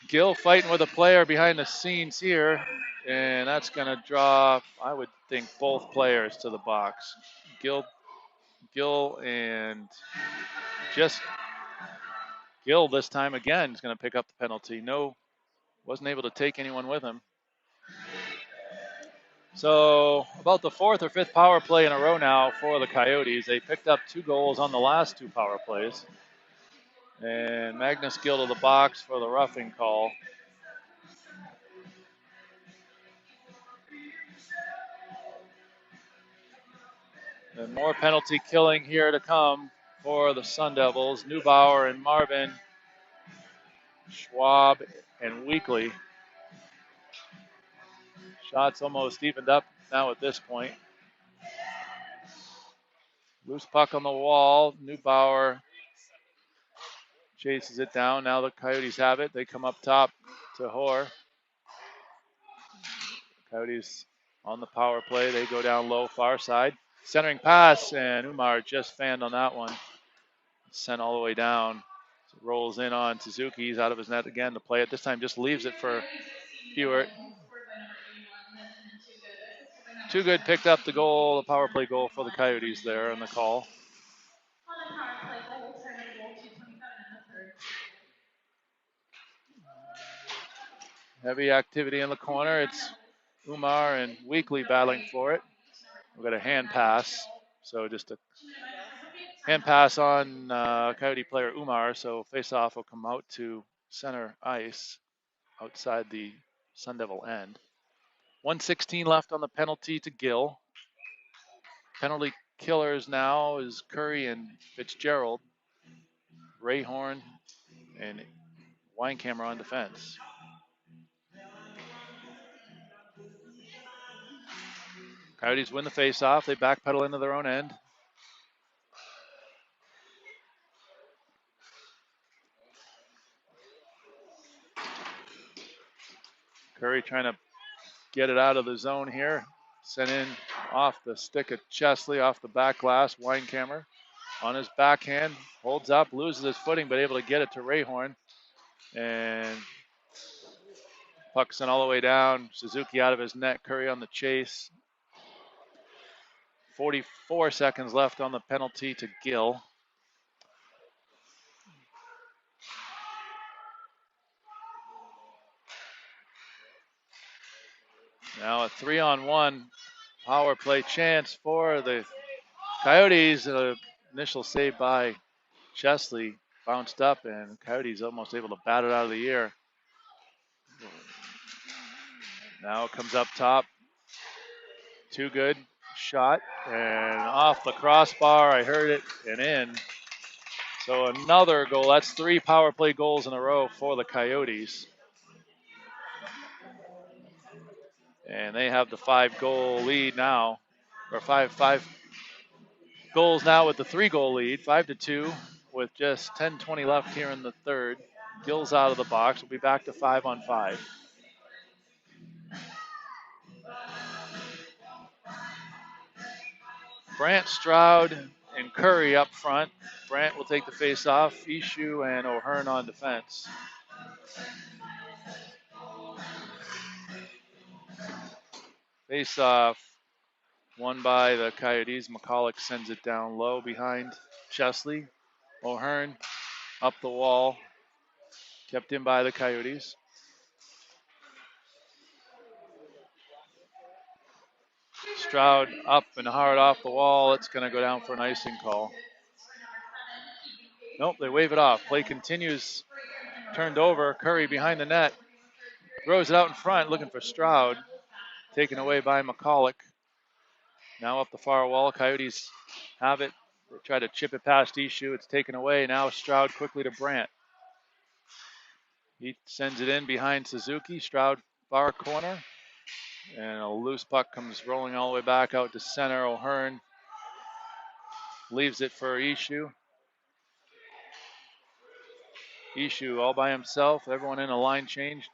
A: Gill fighting with a player behind the scenes here, and that's going to draw, I would think, both players to the box. Gill and just Gill this time again is going to pick up the penalty. No, wasn't able to take anyone with him. So about the 4th or 5th power play in a row now for the Coyotes. They picked up 2 goals on the last 2 power plays. And Magnus Gill to the box for the roughing call. And more penalty killing here to come for the Sun Devils. Neubauer and Marvin, Schwab and Weekly. Shots almost evened up now at this point. Loose puck on the wall. Neubauer chases it down. Now the Coyotes have it. They come up top to Hoare. Coyotes on the power play. They go down low, far side. Centering pass, and Umar just fanned on that one. Sent all the way down. So rolls in on Suzuki. He's out of his net again to play it. This time just leaves it for Hewitt. Too good picked up the goal, the power play goal for the Coyotes there in the call. Heavy activity in the corner. It's Umar and Weekly battling for it. We've got a hand pass. So just a hand pass on Coyote player Umar. So face-off will come out to center ice outside the Sun Devil end. 1:16 left on the penalty to Gill. Penalty killers now is Curry and Fitzgerald. Rayhorn and Weinkammer on defense. Coyotes win the face-off. They backpedal into their own end. Curry trying to get it out of the zone here. Sent in off the stick of Chesley, off the back glass. Weinkammer on his backhand. Holds up, loses his footing, but able to get it to Rayhorn. And puck sent all the way down. Suzuki out of his net. Curry on the chase. 44 seconds left on the penalty to Gill. Now a 3-on-1 power play chance for the Coyotes. Initial save by Chesley bounced up, and Coyotes almost able to bat it out of the air. Now it comes up top. Too good. Shot and off the crossbar. I heard it and in. So another goal. That's 3 power play goals in a row for the Coyotes. And they have the 5-goal lead now, or five goals now with the 3-goal lead, 5-2, with just 10:20 left here in the third. Gill's out of the box. We'll be back to 5-on-5. Brandt, Stroud, and Curry up front. Brandt will take the face-off. Ishu and O'Hearn on defense. Face-off won by the Coyotes. McCulloch sends it down low behind Chesley. O'Hearn up the wall. Kept in by the Coyotes. Stroud up and hard off the wall. It's going to go down for an icing call. Nope, they wave it off. Play continues. Turned over. Curry behind the net. Throws it out in front, looking for Stroud. Taken away by McCulloch. Now up the far wall. Coyotes have it. They try to chip it past Ishu. It's taken away. Now Stroud quickly to Brandt. He sends it in behind Suzuki. Stroud far corner. And a loose puck comes rolling all the way back out to center. O'Hearn leaves it for Ishu. Ishu all by himself. Everyone in a line change.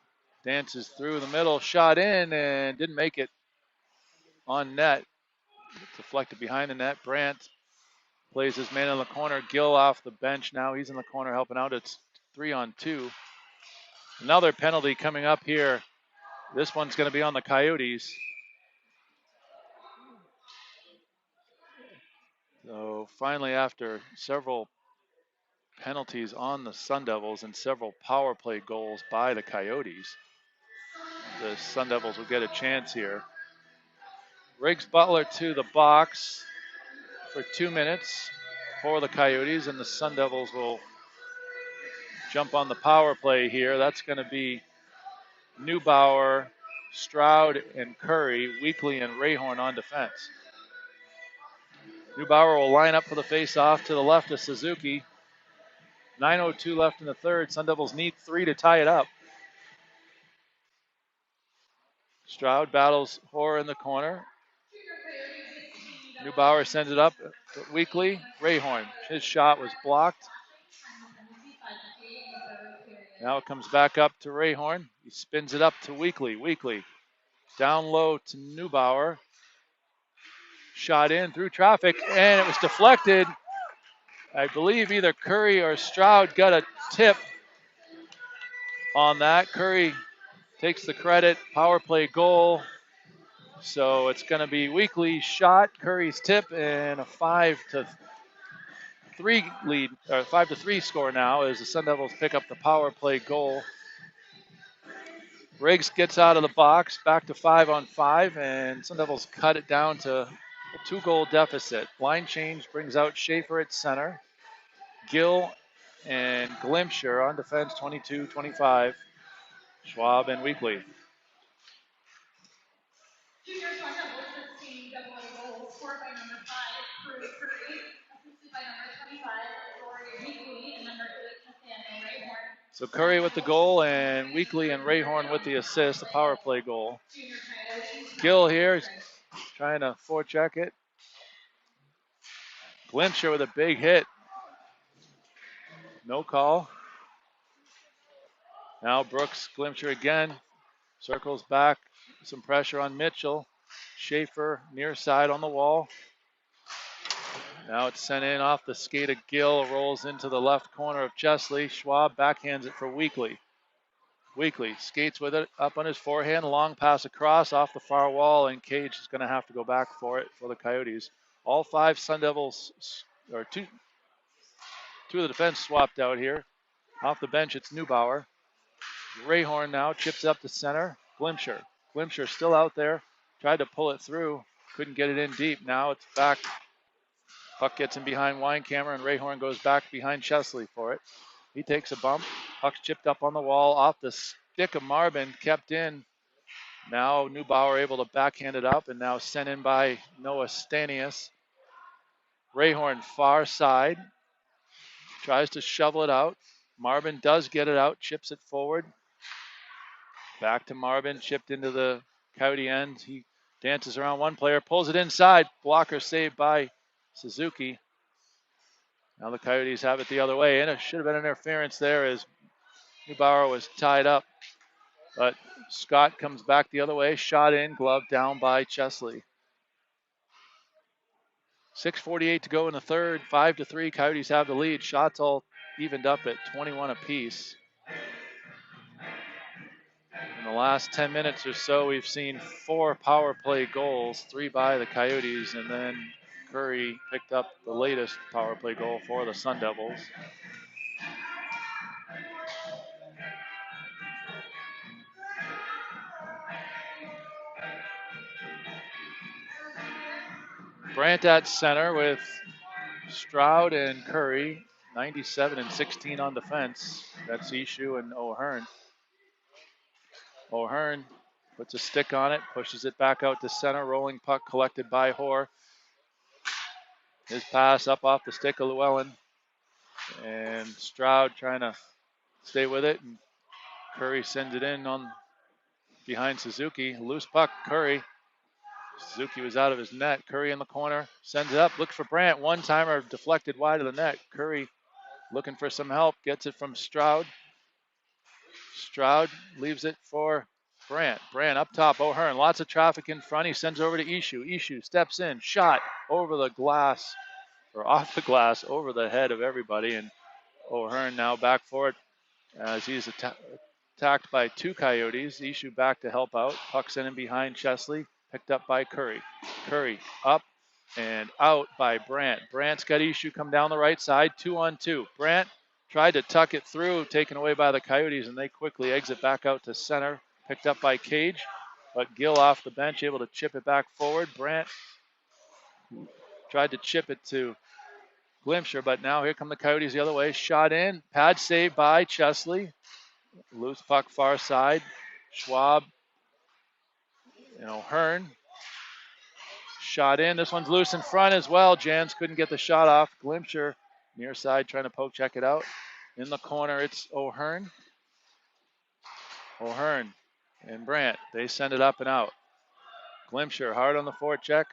A: Dances through the middle. Shot in and didn't make it on net. Deflected behind the net. Brandt plays his man in the corner. Gill off the bench now. He's in the corner helping out. It's 3-on-2. Another penalty coming up here. This one's going to be on the Coyotes. So finally, after several penalties on the Sun Devils and several power play goals by the Coyotes, the Sun Devils will get a chance here. Riggs Butler to the box for 2 minutes for the Coyotes, and the Sun Devils will jump on the power play here. That's going to be Neubauer, Stroud, and Curry, Weekly, and Rayhorn on defense. Neubauer will line up for the face-off to the left of Suzuki. 9:02 left in the third. Sun Devils need 3 to tie it up. Stroud battles Hoare in the corner. Neubauer sends it up to Weekly. Rayhorn, his shot was blocked. Now it comes back up to Rayhorn. He spins it up to Weekly. Weekly down low to Neubauer. Shot in through traffic, and it was deflected. I believe either Curry or Stroud got a tip on that. Curry takes the credit. Power play goal. So it's going to be Weekly's shot, Curry's tip, and a 5-3 lead, or 5-3 score now as the Sun Devils pick up the power play goal. Riggs gets out of the box, back to 5-on-5, and Sun Devils cut it down to a 2-goal deficit. Line change brings out Schaefer at center. Gill and Glimsher on defense, 22-25. Schwab and Weekly.
B: Junior Coyotes team double goals scored by number 5, Curry, assisted by number 25, Rory Weekly, and number 8, Nathaniel Rayhorn.
A: So Curry with the goal and Weekly and Rayhorn with the assist, the power play goal. Gill here trying to forecheck it. Glimsher with a big hit. No call. Now Brooks, Glimsher again. Circles back. Some pressure on Mitchell. Schaefer near side on the wall. Now it's sent in off the skate of Gill. Rolls into the left corner of Chesley. Schwab backhands it for Weekly. Weekly skates with it up on his forehand. Long pass across off the far wall, and Cage is going to have to go back for it for the Coyotes. All 5 Sun Devils, or two of the defense swapped out here. Off the bench, it's Neubauer. Rayhorn now chips up to center. Glimsher. Glimsher still out there. Tried to pull it through. Couldn't get it in deep. Now it's back. Puck gets in behind Weinkammer, and Rayhorn goes back behind Chesley for it. He takes a bump. Puck's chipped up on the wall. Off the stick of Marvin. Kept in. Now Neubauer able to backhand it up, and now sent in by Noah Stanius. Rayhorn far side. Tries to shovel it out. Marvin does get it out. Chips it forward. Back to Marvin, chipped into the Coyote end. He dances around one player, pulls it inside. Blocker saved by Suzuki. Now the Coyotes have it the other way, and it should have been interference there as Neubauer was tied up. But Scott comes back the other way, shot in, glove down by Chesley. 6:48 to go in the third, 5-3. Coyotes have the lead. Shots all evened up at 21 apiece. In the last 10 minutes or so, we've seen 4 power play goals, 3 by the Coyotes, and then Curry picked up the latest power play goal for the Sun Devils. Brandt at center with Stroud and Curry, 97 and 16 on defense. That's Ishu and O'Hearn. O'Hearn puts a stick on it, pushes it back out to center. Rolling puck collected by Hoare. His pass up off the stick of Llewellyn. And Stroud trying to stay with it. And Curry sends it in on behind Suzuki. Loose puck, Curry. Suzuki was out of his net. Curry in the corner. Sends it up. Looks for Brandt. One-timer deflected wide of the net. Curry looking for some help. Gets it from Stroud. Stroud leaves it for Brandt. Brandt up top. O'Hearn. Lots of traffic in front. He sends over to Ishu. Ishu steps in. Shot over the glass. Or off the glass. Over the head of everybody. And O'Hearn now back for it as he's attacked by 2 Coyotes. Ishu back to help out. Puck sent in behind Chesley. Picked up by Curry. Curry up and out by Brandt. Brandt's got Ishu come down the right side. 2-on-2. Brandt tried to tuck it through, taken away by the Coyotes, and they quickly exit back out to center. Picked up by Cage, but Gill off the bench, able to chip it back forward. Brandt tried to chip it to Glimsher, but now here come the Coyotes the other way. Shot in. Pad saved by Chesley. Loose puck far side. Schwab and O'Hearn. Shot in. This one's loose in front as well. Jans couldn't get the shot off. Glimsher near side trying to poke check it out. In the corner, it's O'Hearn. O'Hearn and Brandt. They send it up and out. Glimsher hard on the forecheck.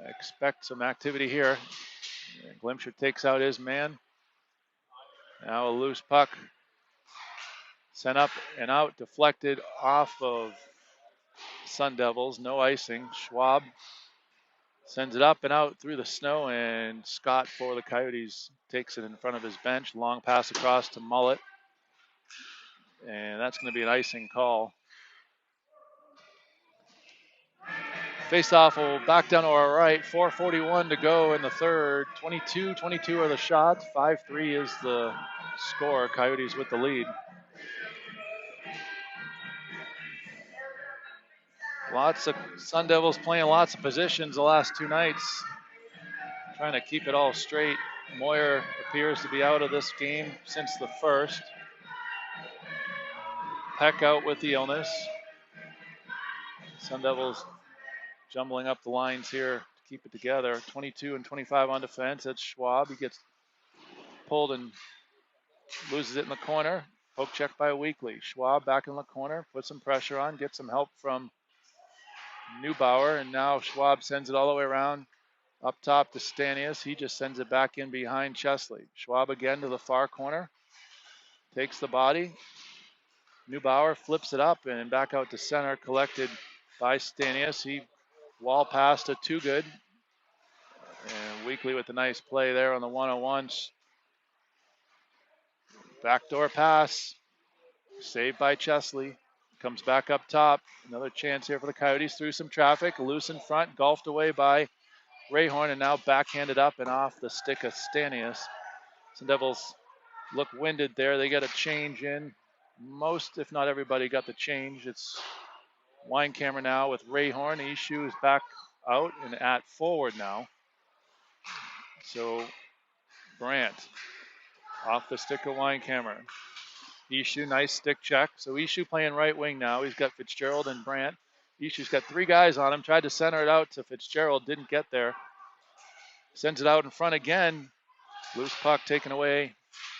A: Expect some activity here. Glimsher takes out his man. Now a loose puck. Sent up and out. Deflected off of Sun Devils. No icing. Schwab sends it up and out through the snow, and Scott for the Coyotes takes it in front of his bench. Long pass across to Mullet. And that's going to be an icing call. Face-off will back down to our right. 4:41 to go in the third. 22-22 are the shots. 5-3 is the score. Coyotes with the lead. Lots of Sun Devils playing lots of positions the last two nights, trying to keep it all straight. Moyer appears to be out of this game since the first. Peck out with the illness. Sun Devils jumbling up the lines here to keep it together. 22 and 25 on defense. That's Schwab. He gets pulled and loses it in the corner. Poke check by Weekly. Schwab back in the corner, puts some pressure on, gets some help from Neubauer, and now Schwab sends it all the way around up top to Stanius. He just sends it back in behind Chesley. Schwab again to the far corner, takes the body. Neubauer flips it up and back out to center, collected by Stanius. He wall pass to Too Good. And Weekly with a nice play there on the 101. Backdoor pass, saved by Chesley. Comes back up top. Another chance here for the Coyotes through some traffic. Loose in front, golfed away by Rayhorn, and now backhanded up and off the stick of Stanius. Sun Devils look winded there. They got a change in. Most, if not everybody, got the change. It's Weinkammer now with Rayhorn. Ishu is back out and at forward now. So Brandt off the stick of Weinkammer. Ishu, nice stick check. So Ishu playing right wing now. He's got Fitzgerald and Brandt. Ishu's got three guys on him. Tried to center it out to Fitzgerald. Didn't get there. Sends it out in front again. Loose puck taken away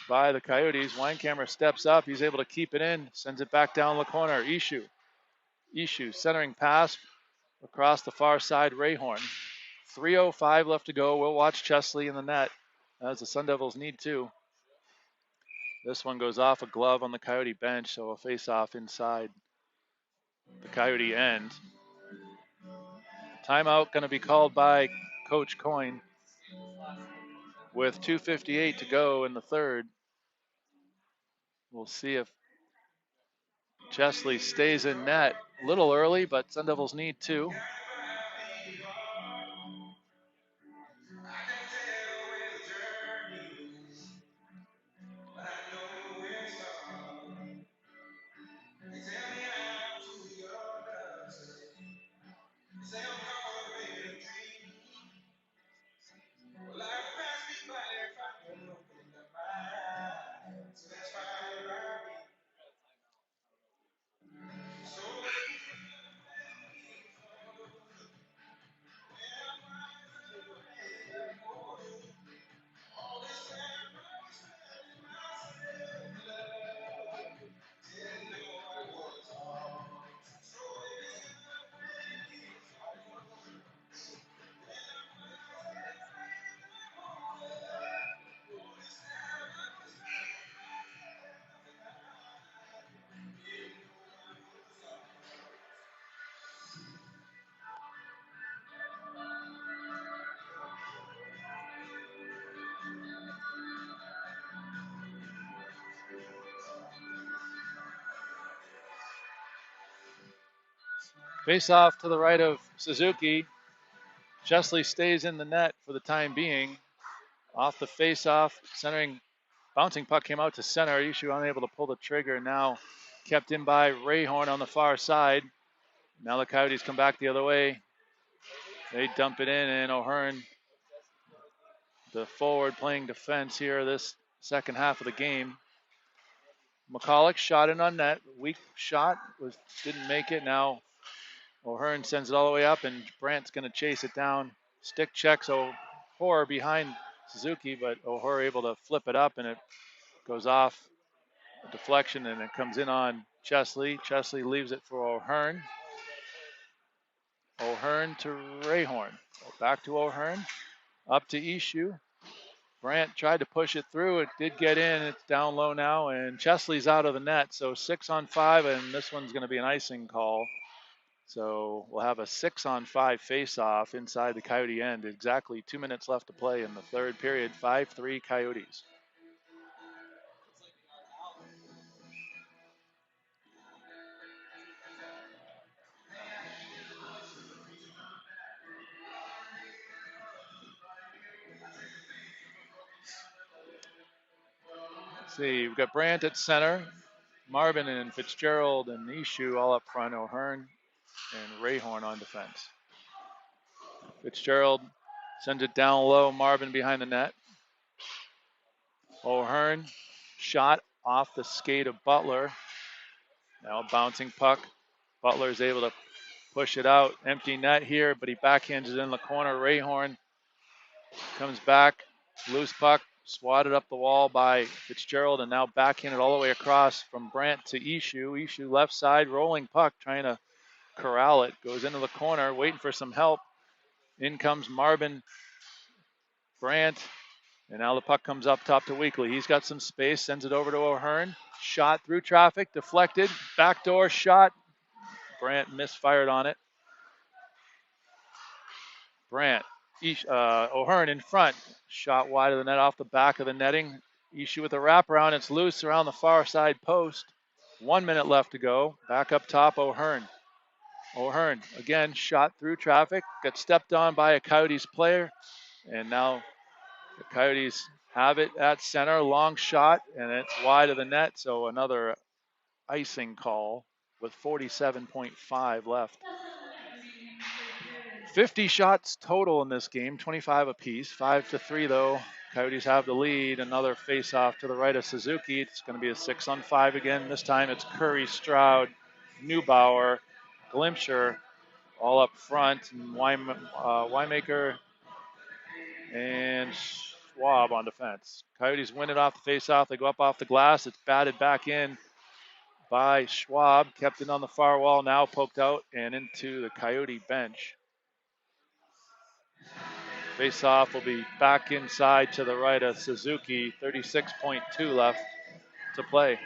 A: by the Coyotes. Weinkammer steps up. He's able to keep it in. Sends it back down the corner. Ishu centering pass across the far side. Rayhorn. 3:05 left to go. We'll watch Chesley in the net as the Sun Devils need to. This one goes off a glove on the Coyote bench, so a face-off inside the Coyote end. Timeout going to be called by Coach Coyne with 2:58 to go in the third. We'll see if Chesley stays in net. A little early, but Sun Devils need to. Face off to the right of Suzuki. Chesley stays in the net for the time being. Off the face-off, centering, bouncing puck came out to center. Ishu unable to pull the trigger. Now kept in by Rayhorn on the far side. Now the Coyotes come back the other way. They dump it in, and O'Hearn, the forward playing defense here this second half of the game. McCulloch shot in on net. Weak shot, didn't make it. Now O'Hearn sends it all the way up, and Brandt's going to chase it down. Stick checks O'Hore behind Suzuki, but O'Hore able to flip it up, and it goes off a deflection, and it comes in on Chesley. Chesley leaves it for O'Hearn. O'Hearn to Rayhorn. Back to O'Hearn. Up to Ishu. Brandt tried to push it through. It did get in. It's down low now, and Chesley's out of the net. So 6-on-5, and this one's going to be an icing call. So we'll have a 6-on-5 face-off inside the Coyote end. Exactly 2 minutes left to play in the third period. 5-3 Coyotes. Let's see, we've got Brandt at center. Marvin and Fitzgerald and Nishu all up front. O'Hearn and Rayhorn on defense. Fitzgerald sends it down low. Marvin behind the net. O'Hearn shot off the skate of Butler. Now bouncing puck. Butler is able to push it out. Empty net here, but he backhands it in the corner. Rayhorn comes back. Loose puck. Swatted up the wall by Fitzgerald and now backhanded all the way across from Brandt to Ishu. Ishu left side, rolling puck, trying to corral it. Goes into the corner, waiting for some help. In comes Marvin Brandt. And now the puck comes up top to Weekly. He's got some space, sends it over to O'Hearn. Shot through traffic, deflected. Backdoor shot. Brandt misfired on it. Brandt, O'Hearn in front. Shot wide of the net off the back of the netting. Ishu with a wraparound. It's loose around the far side post. 1 minute left to go. Back up top, O'Hearn. O'Hearn again shot through traffic. Got stepped on by a Coyotes player. And now the Coyotes have it at center. Long shot, and it's wide of the net. So another icing call with 47.5 left. 50 shots total in this game, 25 apiece. 5-3 though. Coyotes have the lead. Another face-off to the right of Suzuki. It's going to be a 6-on-5 again. This time it's Curry, Stroud, Neubauer, Glimsher all up front, and Weimaker and Schwab on defense. Coyotes win it off the face-off. They go up off the glass. It's batted back in by Schwab. Kept it on the far wall. Now poked out and into the Coyote bench. Face-off will be back inside to the right of Suzuki. 36.2 left to play.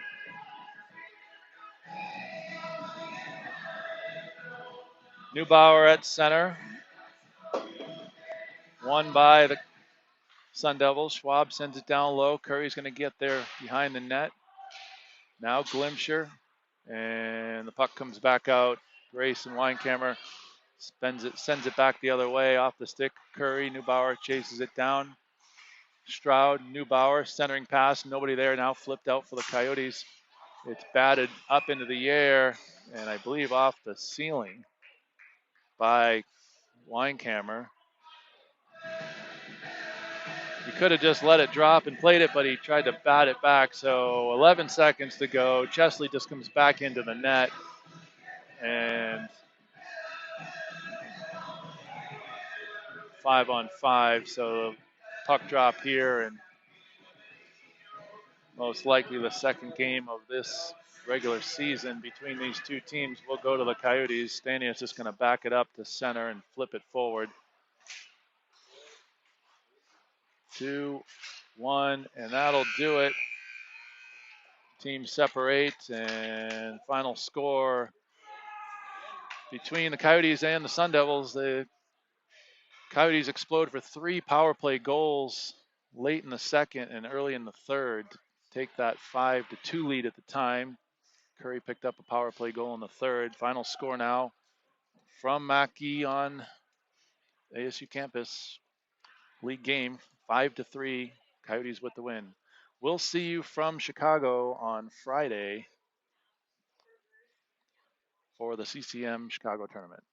A: Neubauer at center. Won by the Sun Devils. Schwab sends it down low. Curry's going to get there behind the net. Now Glimsher. And the puck comes back out. Grace and Weinkammer sends it back the other way off the stick. Curry, Neubauer chases it down. Stroud, Neubauer, centering pass. Nobody there now, flipped out for the Coyotes. It's batted up into the air, and I believe off the ceiling by Weinkammer. He could have just let it drop and played it, but he tried to bat it back. So 11 seconds to go. Chesley just comes back into the net. And 5-on-5. So puck drop here, and most likely the second game of this regular season between these two teams will go to the Coyotes. Stanius just going to back it up to center and flip it forward. 2-1, and that'll do it. Teams separate, and final score between the Coyotes and the Sun Devils. The Coyotes explode for 3 power play goals late in the second and early in the third to take that 5-2 lead at the time. Curry picked up a power play goal in the third. Final score now from Mackey on ASU campus. League game, 5-3, Coyotes with the win. We'll see you from Chicago on Friday for the CCM Chicago tournament.